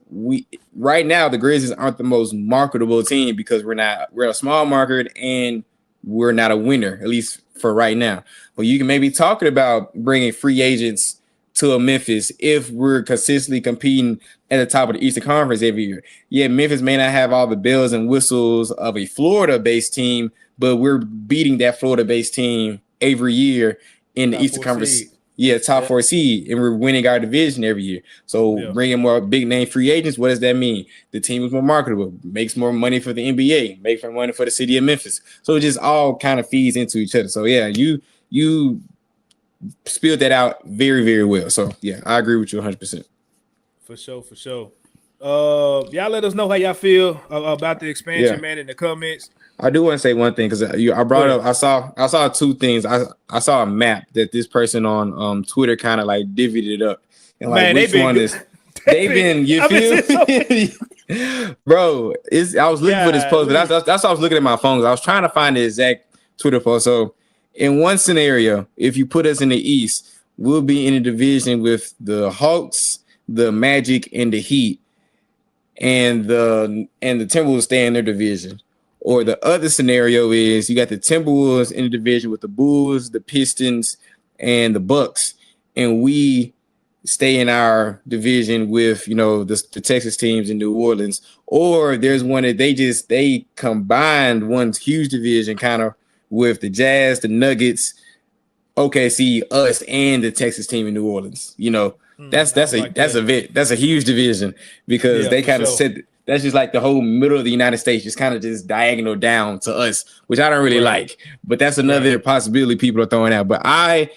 right now the Grizzlies aren't the most marketable team because we're a small market and we're not a winner, at least for right now. But you can maybe talking about bringing free agents to a Memphis if we're consistently competing at the top of the Eastern Conference every year. Yeah, Memphis may not have all the bells and whistles of a Florida-based team, but we're beating that Florida-based team every year in the Eastern Conference. Yeah, top 4 seed, and we're winning our division every year. So bringing more big-name free agents, what does that mean? The team is more marketable, makes more money for the NBA, makes more money for the city of Memphis. So it just all kind of feeds into each other. So, yeah, you spilled that out very, very well. So, yeah, I agree with you 100%. For sure. Y'all let us know how y'all feel about the expansion, man, in the comments. I do want to say one thing because I brought up. I saw 2 things. I saw a map that this person on Twitter kind of like divvied it up, and like which one is they've been. You feel, bro? I was looking for this post, but that's why I was looking at my phone. I was trying to find the exact Twitter post. So, in one scenario, if you put us in the East, we'll be in a division with the Hawks, the Magic, and the Heat, and the Timberwolves stay in their division. Or the other scenario is you got the Timberwolves in the division with the Bulls, the Pistons, and the Bucks, and we stay in our division with the Texas teams in New Orleans. Or there's one that they combined one huge division kind of with the Jazz, the Nuggets, OKC, us, and the Texas team in New Orleans. That's a huge division because they kind of said that's just like the whole middle of the United States, just kind of just diagonal down to us, which I don't really like. But that's another possibility people are throwing out. But I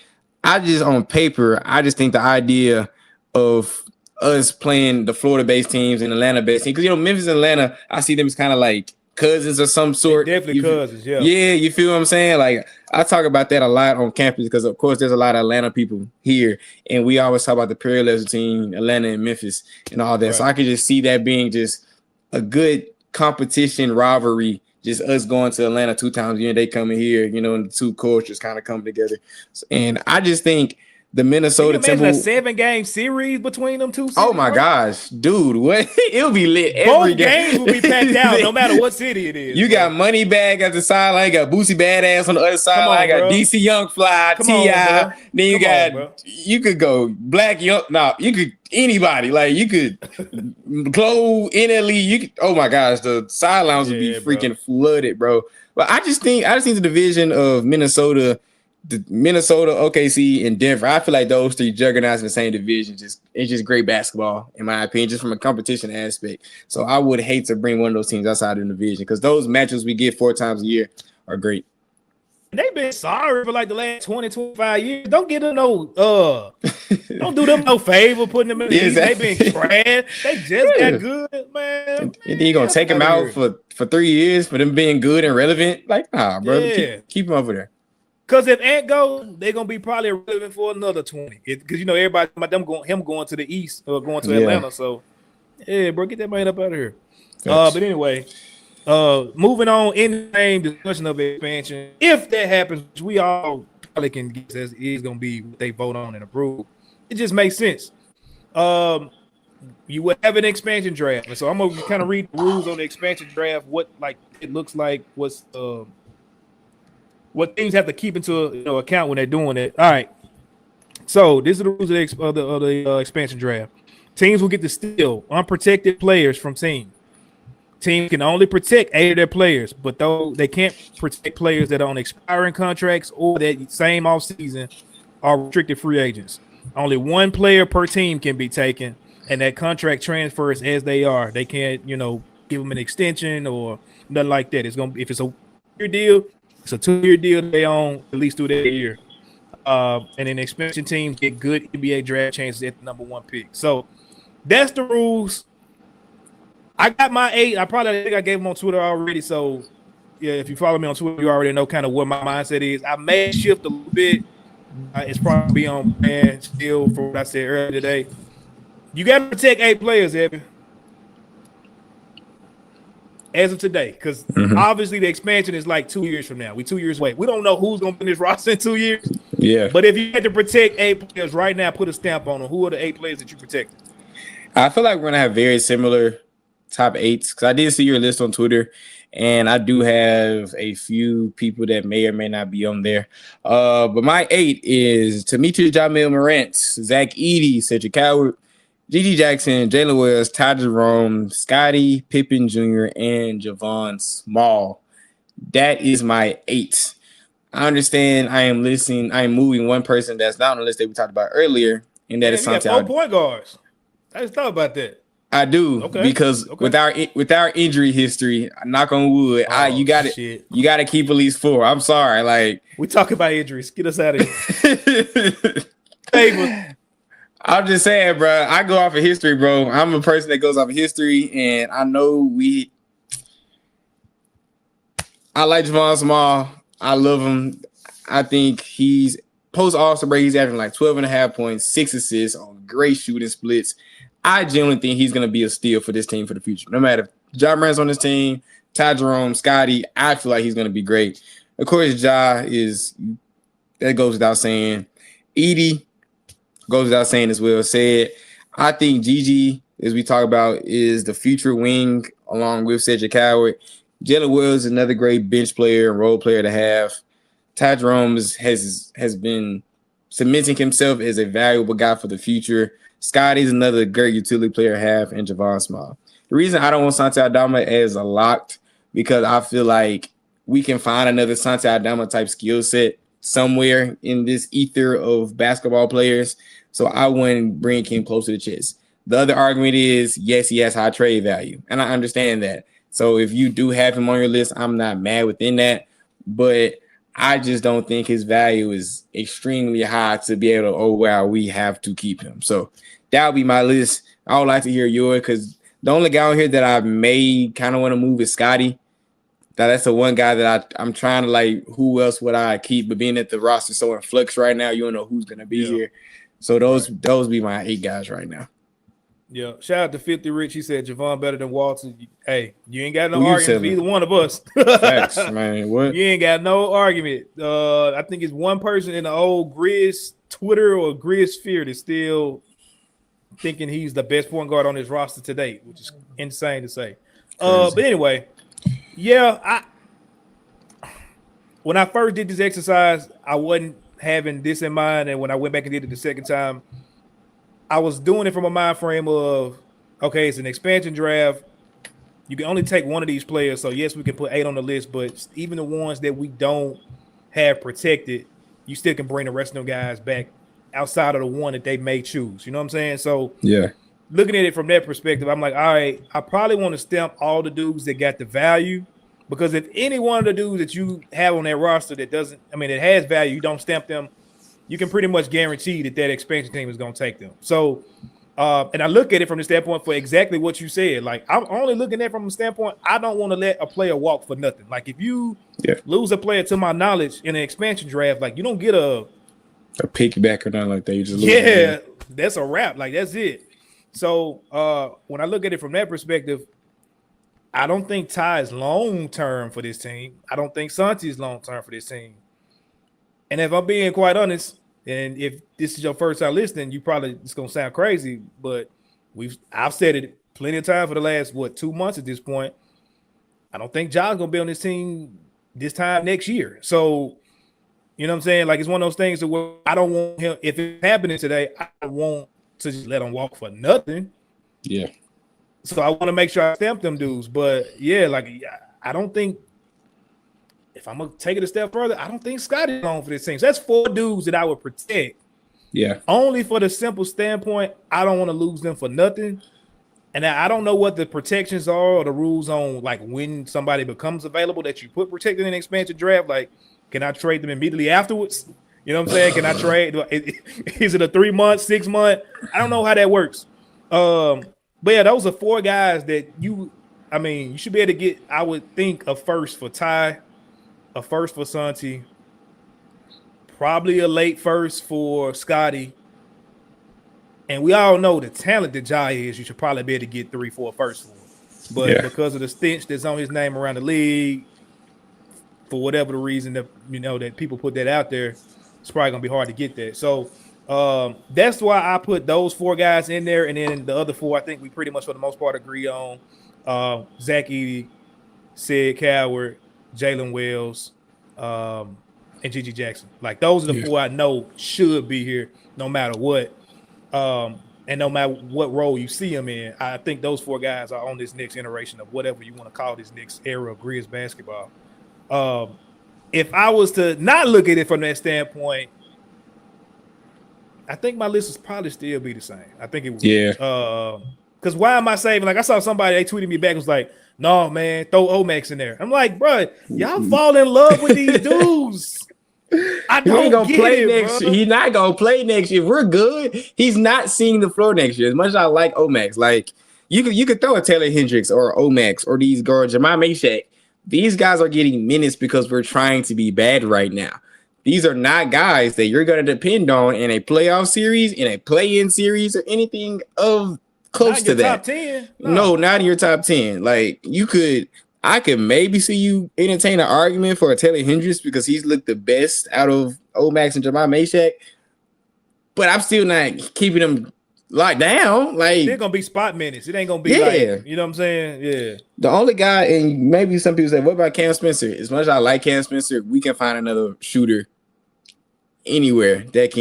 just on paper, I just think the idea of us playing the Florida-based teams and Atlanta-based teams, because Memphis and Atlanta, I see them as kind of like cousins of some sort. They're definitely cousins, yeah. Yeah, you feel what I'm saying? Like I talk about that a lot on campus because of course there's a lot of Atlanta people here, and we always talk about the parallels between Atlanta and Memphis and all that. Right. So I could just see that being just a good competition rivalry, just us going to Atlanta 2 times a year, they coming here, and the two cultures kind of come together. And I just think the Minnesota Timberwolves, a 7-game series between them two cities, oh my gosh, dude, what? It'll be lit. Both games will be packed out no matter what city it is. You got Moneybag at the sideline, got Boosie Badass on the other sideline, I got DC Young Fly, T.I. Then you could go Black Young. No, you could anybody. Like you could Chloe, NLE. You could. Oh my gosh, the sidelines would be freaking flooded, bro. But I just think the division of Minnesota, OKC, and Denver, I feel like those 3 juggernauts in the same division. It's just great basketball, in my opinion, just from a competition aspect. So I would hate to bring one of those teams outside of the division because those matches we get 4 times a year are great. They've been sorry for like the last 20-25 years. Don't get them don't do them no favor putting them in the East. They've been trash. They just got good, man. And then you're gonna take them out for 3 years for them being good and relevant. Like, nah, bro. Yeah. Keep them over there. Because if Ant goes, they're gonna be probably relevant for another 20. Because everybody about him going to the East or going to Atlanta. So yeah, bro, get that man up out of here. But anyway, moving on in the same discussion of expansion. If that happens, which we all probably can guess as is gonna be what they vote on and approve. It just makes sense. You would have an expansion draft. And so I'm gonna kind of read the rules on the expansion draft, what like it looks like, what things have to keep into account when they're doing it. All right. So this is the rules of the expansion draft. Teams will get to steal unprotected players from teams. Teams can only protect 8 of their players, but though they can't protect players that are on expiring contracts or that same offseason are restricted free agents. Only 1 player per team can be taken, and that contract transfers as they are. They can't, give them an extension or nothing like that. If it's a year deal, it's a 2-year deal they own at least through that year. And then expansion teams get good NBA draft chances at the number 1 pick. So that's the rules. I got my 8. I think I gave them on Twitter already. So yeah, if you follow me on Twitter, you already know kind of what my mindset is. I may shift a little bit. It's probably on brand still for what I said earlier today. You got to protect 8 players, Evan. As of today, because obviously the expansion is like 2 years from now. We 2 years away. We don't know who's going to be in this roster in 2 years. Yeah. But if you had to protect 8 players right now, put a stamp on them. Who are the 8 players that you protect? I feel like we're going to have very similar top 8s because I did see your list on Twitter, and I do have a few people that may or may not be on there. But my 8 is Demetrius Jamil Morant, Zach Edey, Cedric Howard, G.G. Jackson, Jalen Wells, Ty Jerome, Scottie Pippen Jr., and Javon Small. That is my 8. I understand I am moving one person that's not on the list that we talked about earlier, and that is Santi. 4 point guards. I just thought about that. I do because with our injury history, knock on wood, you got to keep at least 4. I'm sorry, like we talk about injuries. Get us out of here. I'm just saying, bro. I go off of history, bro. I'm a person that goes off of history, and I know I like Javon Small. I love him. I think he's post All-Star break. He's averaging like 12.5 points, 6 assists on great shooting splits. I genuinely think he's going to be a steal for this team for the future. No matter if Ja Morant's on this team, Ty Jerome, Scottie, I feel like he's going to be great. Of course, that goes without saying. Edey goes without saying as well said. I think Gigi, as we talk about, is the future wing along with Cedric Howard. Jalen Wells is another great bench player and role player to have. Ty Jerome has been cementing himself as a valuable guy for the future. Scottie's another great utility player to have, and Javon Small. The reason I don't want Santi Aldama as a locked because I feel like we can find another Santi Aldama type skill set somewhere in this ether of basketball players. So I wouldn't bring him close to the chest. The other argument is, yes, he has high trade value, and I understand that. So if you do have him on your list, I'm not mad within that, but I just don't think his value is extremely high to be able to, oh, wow, we have to keep him. So that would be my list. I would like to hear yours because the only guy on here that I may kind of want to move is Scotty. That's the one guy that I'm trying to, like, who else would I keep? But being that the roster is so in flux right now, you don't know who's going to be here. So those be my 8 guys right now. Yeah, shout out to 50 Rich. He said Javon better than Walton. Hey, you ain't got no argument with either one of us. Facts, man. What? You ain't got no argument. I think it's one person in the old Grizz Twitter or Grizz sphere that's still thinking he's the best point guard on his roster to date, which is insane to say. But anyway, yeah, when I first did this exercise, I wasn't having this in mind, and when I went back and did it the second time, I was doing it from a mind frame of, okay, it's an expansion draft. You can only take one of these players. So, yes, we can put 8 on the list, but even the ones that we don't have protected, you still can bring the rest of them guys back outside of the one that they may choose. You know what I'm saying? So, yeah, looking at it from that perspective, I'm like, all right, I probably want to stamp all the dudes that got the value, because if any one of the dudes that you have on that roster that doesn't, I mean, it has value, you don't stamp them, you can pretty much guarantee that expansion team is going to take them. So, and I look at it from the standpoint for exactly what you said. Like, I'm only looking at it from the standpoint, I don't want to let a player walk for nothing. Like, if you lose a player, to my knowledge, in an expansion draft, like, you don't get a pick back or nothing like that. You just lose that's a wrap. Like, that's it. So, when I look at it from that perspective, I don't think Ty is long-term for this team. I don't think Santi is long-term for this team. And if I'm being quite honest, and if this is your first time listening, you probably, it's going to sound crazy, but I've said it plenty of time for the last, 2 months at this point. I don't think John's going to be on this team this time next year. So, you know what I'm saying? Like, it's one of those things where I don't want him, if it's happening today, I don't want to just let him walk for nothing. Yeah. So I want to make sure I stamp them dudes. But, yeah, like, I don't think, if I'm going to take it a step further, I don't think Scotty's on for this team. So that's 4 dudes that I would protect. Yeah. Only for the simple standpoint, I don't want to lose them for nothing. And I don't know what the protections are or the rules on, like, when somebody becomes available that you put protected in the expansion draft. Like, can I trade them immediately afterwards? You know what I'm saying? Can I trade? Is it a 3 month, 6 month? I don't know how that works. But, yeah, those are 4 guys that you should be able to get, I would think, a first for Ty, a first for Santi, probably a late first for Scotty. And we all know the talent that Jai is, you should probably be able to get 3-4 first for him. But because of the stench that's on his name around the league, for whatever the reason that, that people put that out there, it's probably going to be hard to get that. So that's why I put those 4 guys in there. And then the other 4, I think we pretty much for the most part agree on. Zach Edey, Sid Coward, Jalen Wells, and Gigi Jackson. Like, those are the 4 I know should be here no matter what. And no matter what role you see them in, I think those 4 guys are on this next iteration of whatever you want to call this next era of Grizz basketball. If I was to not look at it from that standpoint, I think my list would probably still be the same. I think it would. Yeah. Because why am I saving? Like, I saw somebody, they tweeted me back, was like, no, man, throw Omax in there. I'm like, bro, y'all fall in love with these dudes. I don't get play it, next year. He's not gonna play next year. We're good. He's not seeing the floor next year. As much as I like Omax, like, you could throw a Taylor Hendricks or Omax or these guards, Jamal Meshack. These guys are getting minutes because we're trying to be bad right now. These are not guys that you're going to depend on in a playoff series, in a play-in series, or anything of close to that. Top 10. No, not in your top 10. Like, I could maybe see you entertain an argument for a Taylor Hendricks because he's looked the best out of Omax and Jamal Meshack, but I'm still not keeping him locked down. Like, they're gonna be spot minutes. It ain't gonna be like, you know what I'm saying? Yeah. The only guy, and maybe some people say, what about Cam Spencer? As much as I like Cam Spencer, we can find another shooter anywhere that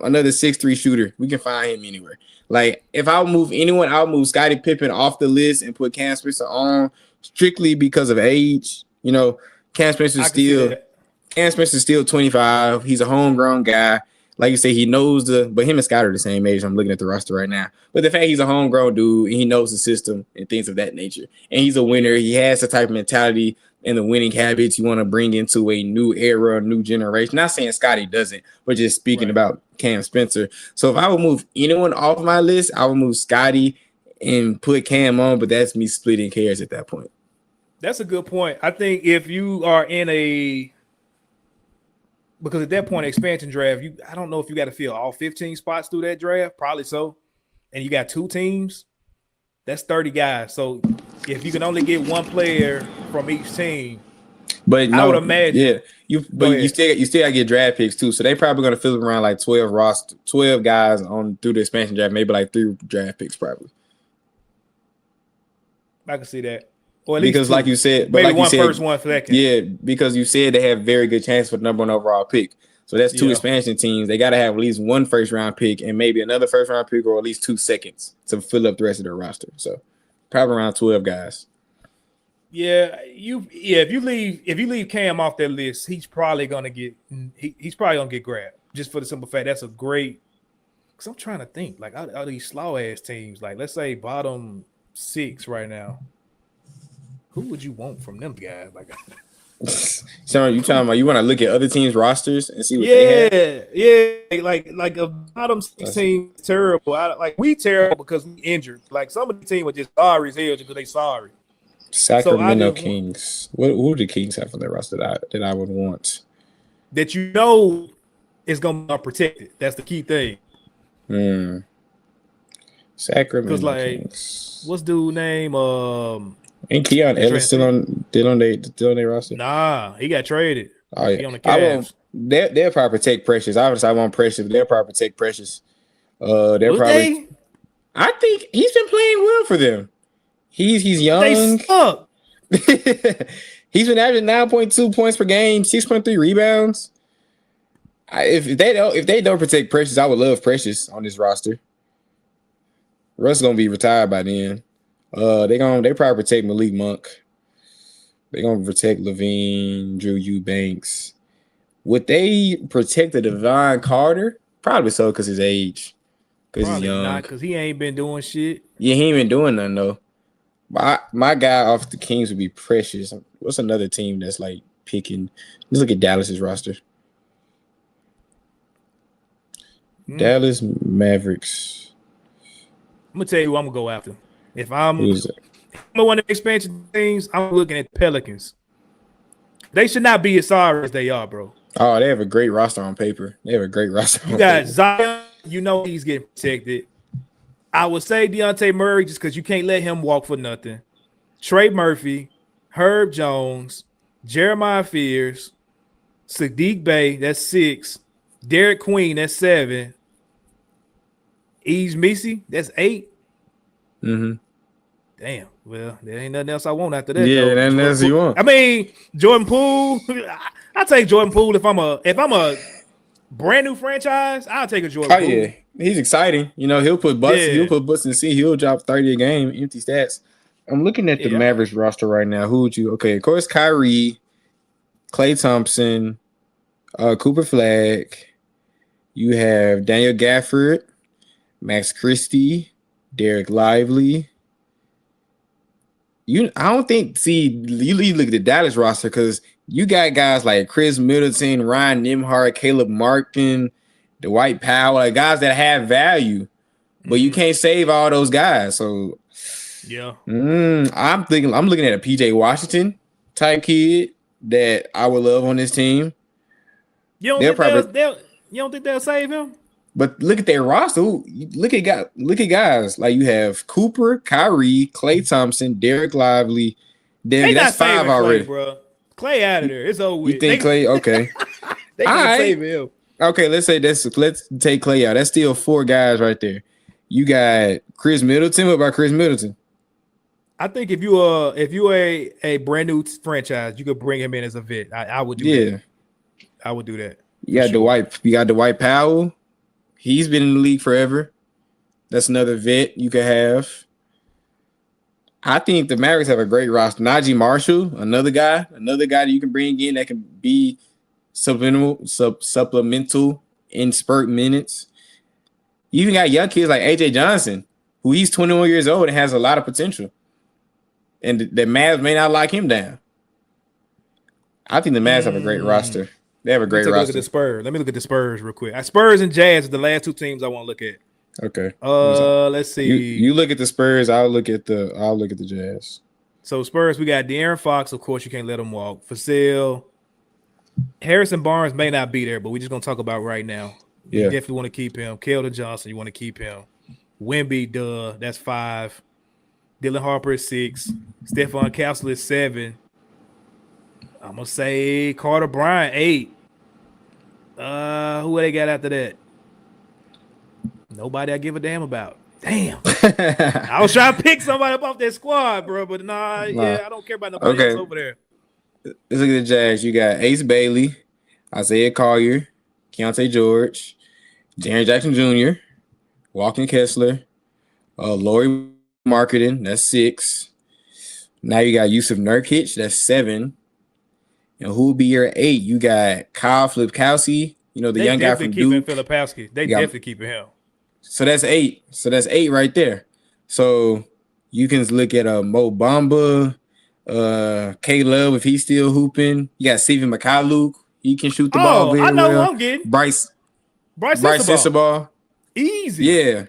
another 6'3" shooter. We can find him anywhere. Like, if I'll move anyone, I'll move Scottie Pippen off the list and put Cam Spencer on strictly because of age. Cam Spencer Cam Spencer's still 25. He's a homegrown guy. Like you say, he knows but him and Scott are the same age. I'm looking at the roster right now. But the fact he's a homegrown dude, and he knows the system and things of that nature. And he's a winner. He has the type of mentality and the winning habits you want to bring into a new era, a new generation. Not saying Scotty doesn't, but just speaking about Cam Spencer. So if I would move anyone off my list, I would move Scotty and put Cam on, but that's me splitting hairs at that point. That's a good point. I think if you are in because at that point, expansion draft, I don't know if you got to fill all 15 spots through that draft. Probably so. And you got 2 teams. That's 30 guys. So if you can only get one player from each team, but no, I would imagine. Yeah, you still got to get draft picks too. So they probably going to fill around like 12 guys on through the expansion draft, maybe like 3 draft picks probably. I can see that. Or at least because 2. Like you said, maybe like one you said, first, one second. Yeah, because you said they have very good chance for the number 1 overall pick. So that's 2 expansion teams. They got to have at least 1 first round pick and maybe another first round pick or at least 2 seconds to fill up the rest of their roster. So probably around 12 guys. Yeah, if you leave Cam off that list, he's probably gonna get grabbed just for the simple fact that's a great. Because I'm trying to think like out of these slow ass teams, like let's say bottom 6 right now. Who would you want from them guys? Like, so you talking about you want to look at other teams' rosters and see what they have? Yeah, like a bottom 6 team is terrible. We terrible because we injured. Like some of the team were just sorry as hell just because they sorry. Sacramento Kings. Who do the Kings have on their roster that I would want? That you know is going to be unprotected. That's the key thing. Sacramento Kings. What's dude's name? Ain't Keon Ellis still on their roster? Nah, he got traded. Oh yeah, he on the Cavs. They'll probably protect Precious. Obviously, I want Precious, but they'll probably protect Precious. I think he's been playing well for them. He's young. They suck. He's been averaging 9.2 points per game, 6.3 rebounds. If they don't protect Precious, I would love Precious on this roster. Russ gonna be retired by then. They probably protect Malik Monk. They gonna protect Levine, Drew Eubanks. Would they protect the Devon Carter? Probably so because his age. Because he's young. Not because he ain't been doing shit. Yeah, he ain't been doing nothing though. My guy off the Kings would be Precious. What's another team that's like picking? Let's look at Dallas's roster. Dallas Mavericks. I'm gonna tell you who I'm gonna go after. If I'm one of the expansion teams, I'm looking at the Pelicans. They should not be as sorry as they are, bro. Oh, they have a great roster on paper. You got Zion, you know he's getting protected. I would say Dejounte Murray just because you can't let him walk for nothing. Trey Murphy, Herb Jones, Jeremiah Fears, Sadiq Bey, that's 6. Derek Queen, that's 7. Eves Misi, that's 8. Mm-hmm. Damn. Well, there ain't nothing else I want after that. Yeah, nothing else you want. I mean, Jordan Poole. I take Jordan Poole if I'm a brand new franchise. I'll take a Jordan Poole. Yeah, he's exciting. You know, he'll put butts in the seat. He'll drop 30 a game, empty stats. I'm looking at the Mavericks roster right now. Who would you? Okay, of course, Kyrie, Klay Thompson, Cooper Flagg. You have Daniel Gafford, Max Christie, Derek Lively. You look at the Dallas roster because you got guys like Chris Middleton, Ryan Nembhard, Caleb Martin, Dwight Powell, like guys that have value, but you can't save all those guys. So I'm looking at a PJ Washington type kid that I would love on this team. You don't think they'll save him? But look at their roster. Look at guys like you have Cooper, Kyrie, Klay Thompson, Derek Lively. That's 5 already, Klay, bro. Klay out of there. It's over with. You think Klay? Okay. They can save him. Okay, let's take Klay out. That's still 4 guys right there. You got Chris Middleton. What about Chris Middleton? I think if you a brand new franchise, you could bring him in as a vet. I would do that. I would do that. You got Dwight Powell. He's been in the league forever. That's another vet you could have. I think the Mavericks have a great roster. Najee Marshall, another guy that you can bring in that can be supplemental in spurt minutes. You even got young kids like AJ Johnson, who he's 21 years old and has a lot of potential. And the Mavs may not lock him down. I think the Mavs have a great roster. They have a great roster. Look at the Spurs. Let me look at the Spurs real quick. Spurs and Jazz are the last two teams I want to look at. Okay. Let's see. You look at the Spurs. I'll look at the Jazz. So Spurs, we got De'Aaron Fox. Of course, you can't let him walk. For sale. Harrison Barnes may not be there, but we're just gonna talk about right now. Yeah. You definitely want to keep him. Keldon Johnson, you want to keep him. Wemby, that's 5. Dylan Harper is 6. Stephon Castle is 7. I'm gonna say Carter Bryant 8. Who they got after that? Nobody I give a damn about. Damn. I was trying to pick somebody up off that squad, bro, but yeah, I don't care about nobody else over there. Let's look at the Jazz. You got Ace Bailey, Isaiah Collier, Keontae George, Jaren Jackson Jr., Walken Kessler, Laurie Marketing, that's 6. Now you got Yusuf Nurkic, that's 7. And who will be your 8? You got Kyle Filipowski, the young guy from Duke. Filipowski. They definitely keeping him. So that's 8. So that's 8 right there. So you can look at Mo Bamba, K Love if he's still hooping. You got Stephen McCallum. He can shoot the ball very well. I know who I'm getting. Bryce Sensabaugh. Easy. Yeah.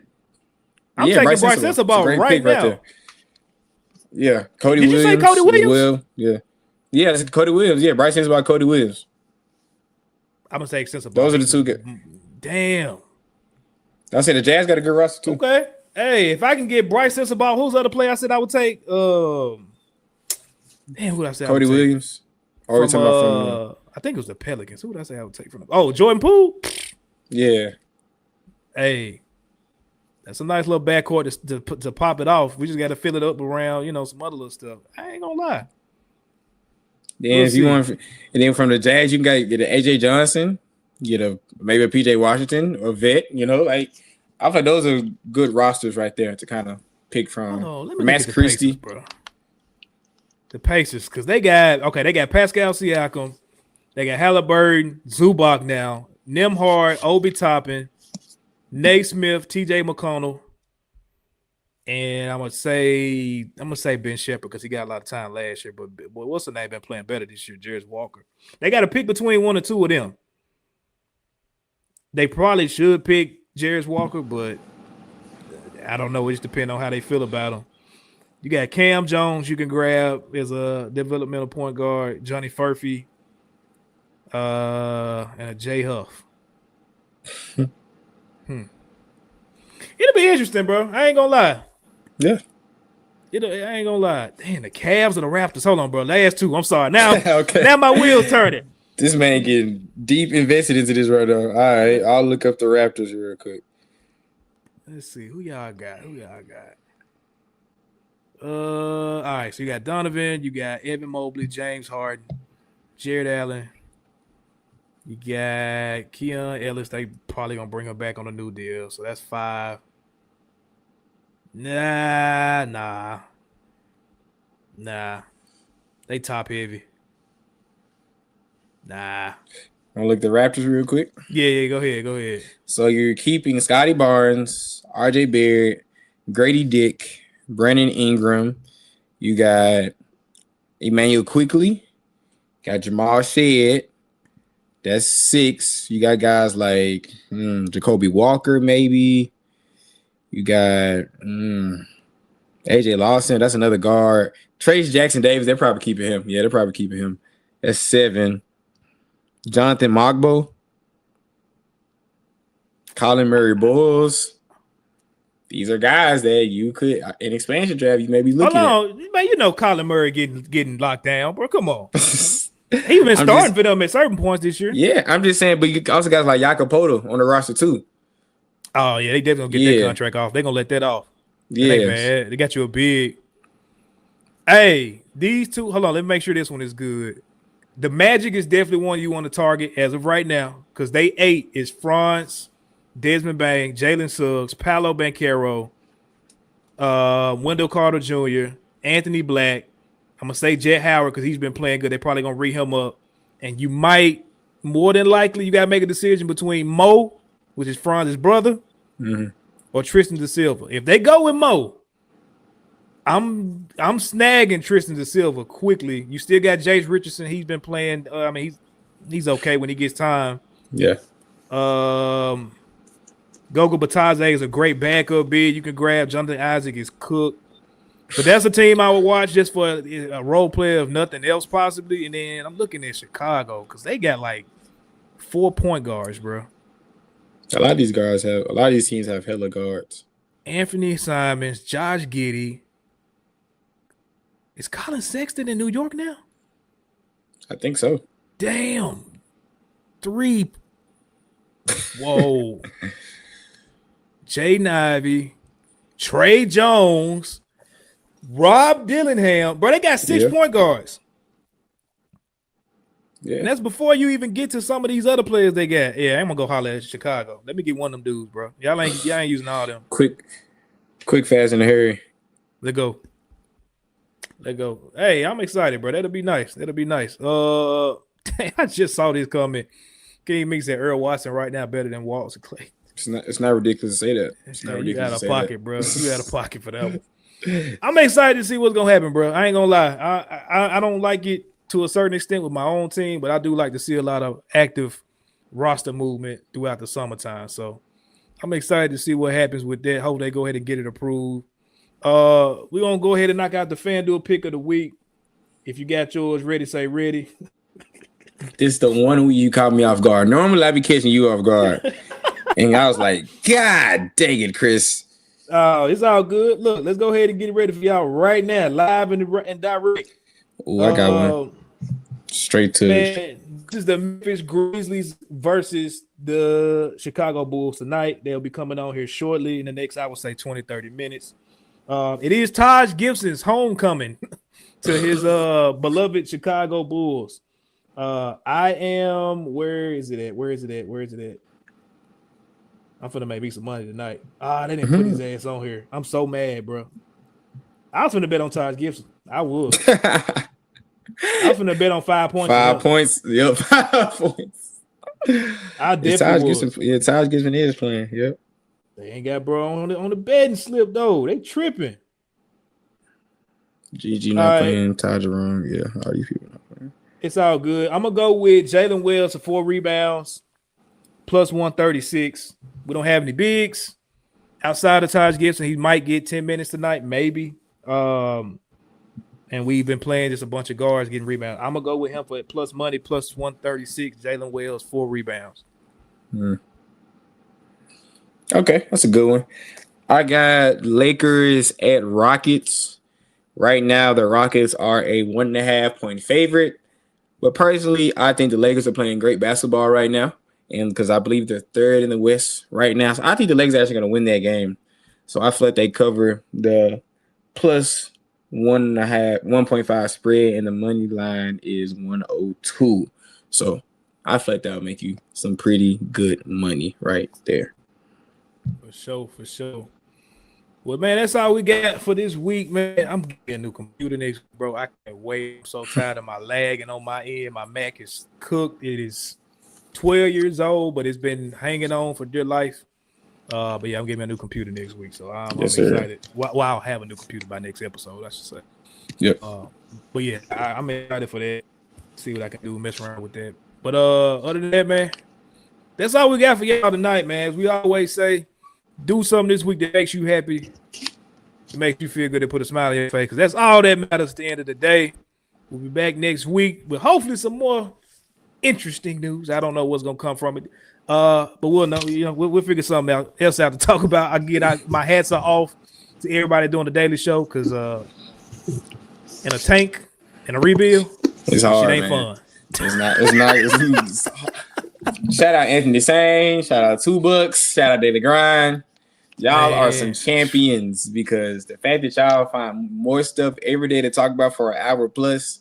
I'm taking Bryce Sensabaugh right now. Right, yeah. Cody Did Williams. You say Cody Williams? Yeah. Yeah, that's Cody Williams. Yeah, Bryce Sensabaugh, Cody Williams. I'm going to say Sensabaugh. Those are the two good. Damn. I said the Jazz got a good roster too. Okay. Hey, if I can get Bryce Sensabaugh, who's the other player I said I would take? Who did I say? Cody Williams. Or from, I think it was the Pelicans. Who did I say I would take from them? Oh, Jordan Poole. Yeah. Hey, that's a nice little backcourt to pop it off. We just got to fill it up around, some other little stuff. I ain't gonna lie. Then if you want, and then from the Jazz, you can get an AJ Johnson, maybe a PJ Washington or Vet. I feel like those are good rosters right there to kind of pick from. Max Christie, bro. The Pacers, because they got Pascal Siakam, they got Halliburton, Zubac now, Nembhard, Obi Toppin, Nate Smith, TJ McConnell, and I'm gonna say Ben Shepherd because he got a lot of time last year. But what's the name been playing better this year? Jarius Walker. They got to pick between 1 or 2 of them. They probably should pick Jarius Walker, but I don't know. It just depends on how they feel about him. You got Cam Jones you can grab as a developmental point guard, Johnny Furphy, and a Jay Huff. It'll be interesting, bro. I ain't gonna lie. Yeah. I ain't gonna lie. Damn, the Cavs and the Raptors. Hold on, bro. Last 2. I'm sorry. Now, okay. Now my wheels turning. This man getting deep invested into this right now. All right, I'll look up the Raptors real quick. Let's see who y'all got. All right. So you got Donovan. You got Evan Mobley, James Harden, Jared Allen. You got Keon Ellis. They probably gonna bring him back on a new deal. So that's 5. Nah. They top heavy. Nah. I'll look at the Raptors real quick. Yeah, go ahead. So you're keeping Scotty Barnes, RJ Barrett, Grady Dick, Brandon Ingram. You got Emmanuel Quickly. Got Jamal Shead. That's 6. You got guys like Jacoby Walker, maybe. You got AJ Lawson. That's another guard. Trace Jackson Davis. They're probably keeping him. Yeah, they're probably keeping him. That's 7. Jonathan Mogbo. Colin Murray Bulls. These are guys that you could, in expansion draft, you may be looking at. Man, Colin Murray getting locked down, bro. Come on. He's been starting for them at certain points this year. Yeah, I'm just saying, but you also got like Jakob Poeltl on the roster too. Oh, yeah, they definitely gonna get that contract off. They're gonna let that off. Yeah, man. They got you a big. Hey, these two, hold on, let me make sure this one is good. The Magic is definitely one you want to target as of right now because they 8 is Franz, Desmond Bain, Jalen Suggs, Paolo Banchero, Wendell Carter Jr., Anthony Black. I'm gonna say Jet Howard because he's been playing good. They're probably gonna re him up, and you might more than likely you gotta make a decision between Mo, which is Franz's brother, or Tristan da Silva. If they go with Mo, I'm snagging Tristan da Silva quickly. You still got Jace Richardson. He's been playing. He's okay when he gets time. Yeah. Gogo Bataze is a great backup bid. You can grab. Jonathan Isaac is cooked. But that's a team I would watch just for a role player if nothing else possibly. And then I'm looking at Chicago because they got like 4 point guards, bro. A lot of these teams have hella guards. Anthony Simons, Josh Giddey. Is Colin Sexton in New York now? I think so. Damn. 3. Whoa. Jaden Ivey, Trey Jones, Rob Dillingham. Bro, they got 6 point guards. Yeah. And that's before you even get to some of these other players they got. Yeah, I'm gonna go holler at Chicago. Let me get one of them dudes, bro. Y'all ain't using all them. Quick, fast, and hurry. Let go. Hey, I'm excited, bro. That'll be nice. I just saw this comment. King Meek said Earl Watson right now better than Waltz and Clay. It's not ridiculous to say that. You out of pocket, bro. You out of pocket for that one. I'm excited to see what's gonna happen, bro. I ain't gonna lie. I don't like it to a certain extent with my own team, but I do like to see a lot of active roster movement throughout the summertime. So I'm excited to see what happens with that. Hope they go ahead and get it approved. We're gonna go ahead and knock out the FanDuel pick of the week. If you got yours ready, say ready. This is the one week you caught me off guard. Normally I be catching you off guard. And I was like, God dang it, Chris. Oh, it's all good. Look, let's go ahead and get it ready for y'all right now, live and direct. Oh, I got one. Straight to this is the Memphis Grizzlies versus the Chicago Bulls tonight. They'll be coming on here shortly in the next, I would say, 20-30 minutes. It is Taj Gibson's homecoming to his beloved Chicago Bulls. Where is it at? I'm finna make me some money tonight. They didn't put his ass on here. I'm so mad, bro. I was finna bet on Taj Gibson. I would. I was finna bet on 5 points. 5 points. Yep, 5 points. I definitely would. Taj Gibson is playing. Yep. They ain't got bro on the betting slip though. They tripping. GG not playing. Taj wrong. Yeah, all these people not playing. It's all good. I'm gonna go with Jalen Wells for 4 rebounds, plus 136. We don't have any bigs outside of Taj Gibson. He might get 10 minutes tonight, maybe. And we've been playing just a bunch of guards getting rebounds. I'm gonna go with him for plus money, plus 136. Jalen Wells, 4 rebounds. Okay, that's a good one. I got Lakers at Rockets. Right now, the Rockets are a 1.5 point favorite. But personally, I think the Lakers are playing great basketball right now. And because I believe they're third in the West right now. So I think the Lakers are actually going to win that game. So I feel like they cover the plus 1.5 spread, and the money line is 102. So I feel like that would make you some pretty good money right there. For sure. Well, man, that's all we got for this week, man. I'm getting a new computer next, bro. I can't wait. I'm so tired of my lagging on my end. My Mac is cooked. It is 12 years old, but it's been hanging on for dear life. But yeah, I'm getting a new computer next week, so I'm excited. Well, I'll have a new computer by next episode, I should say. Yep. But yeah, I'm excited for that. See what I can do, mess around with that. But other than that, man, that's all we got for y'all tonight, man. As we always say, do something this week that makes you happy, to make you feel good, to put a smile on your face, because that's all that matters at the end of the day. We'll be back next week with hopefully some more interesting news. I don't know what's gonna come from it, but we'll know. We'll figure something else out to talk about. My hats are off to everybody doing the daily show, because in a tank and a rebuild, it's hard. Shit ain't man. Fun. It's not. Shout out Anthony Sane. Shout out $2. Shout out Daily Grind. Y'all are some champions, because the fact that y'all find more stuff every day to talk about for an hour plus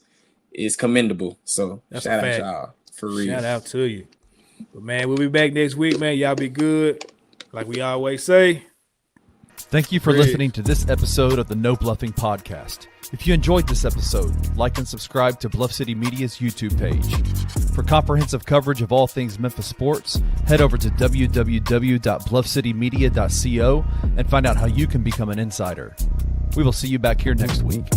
is commendable. So that's shout out y'all for real. Shout out to you. But man, we'll be back next week, man. Y'all be good. Like we always say, Thank you for listening to this episode of the No Bluffing Podcast. If you enjoyed this episode, like and subscribe to Bluff City Media's YouTube page. For comprehensive coverage of all things Memphis sports, head over to www.bluffcitymedia.co and find out how you can become an insider. We will see you back here next week.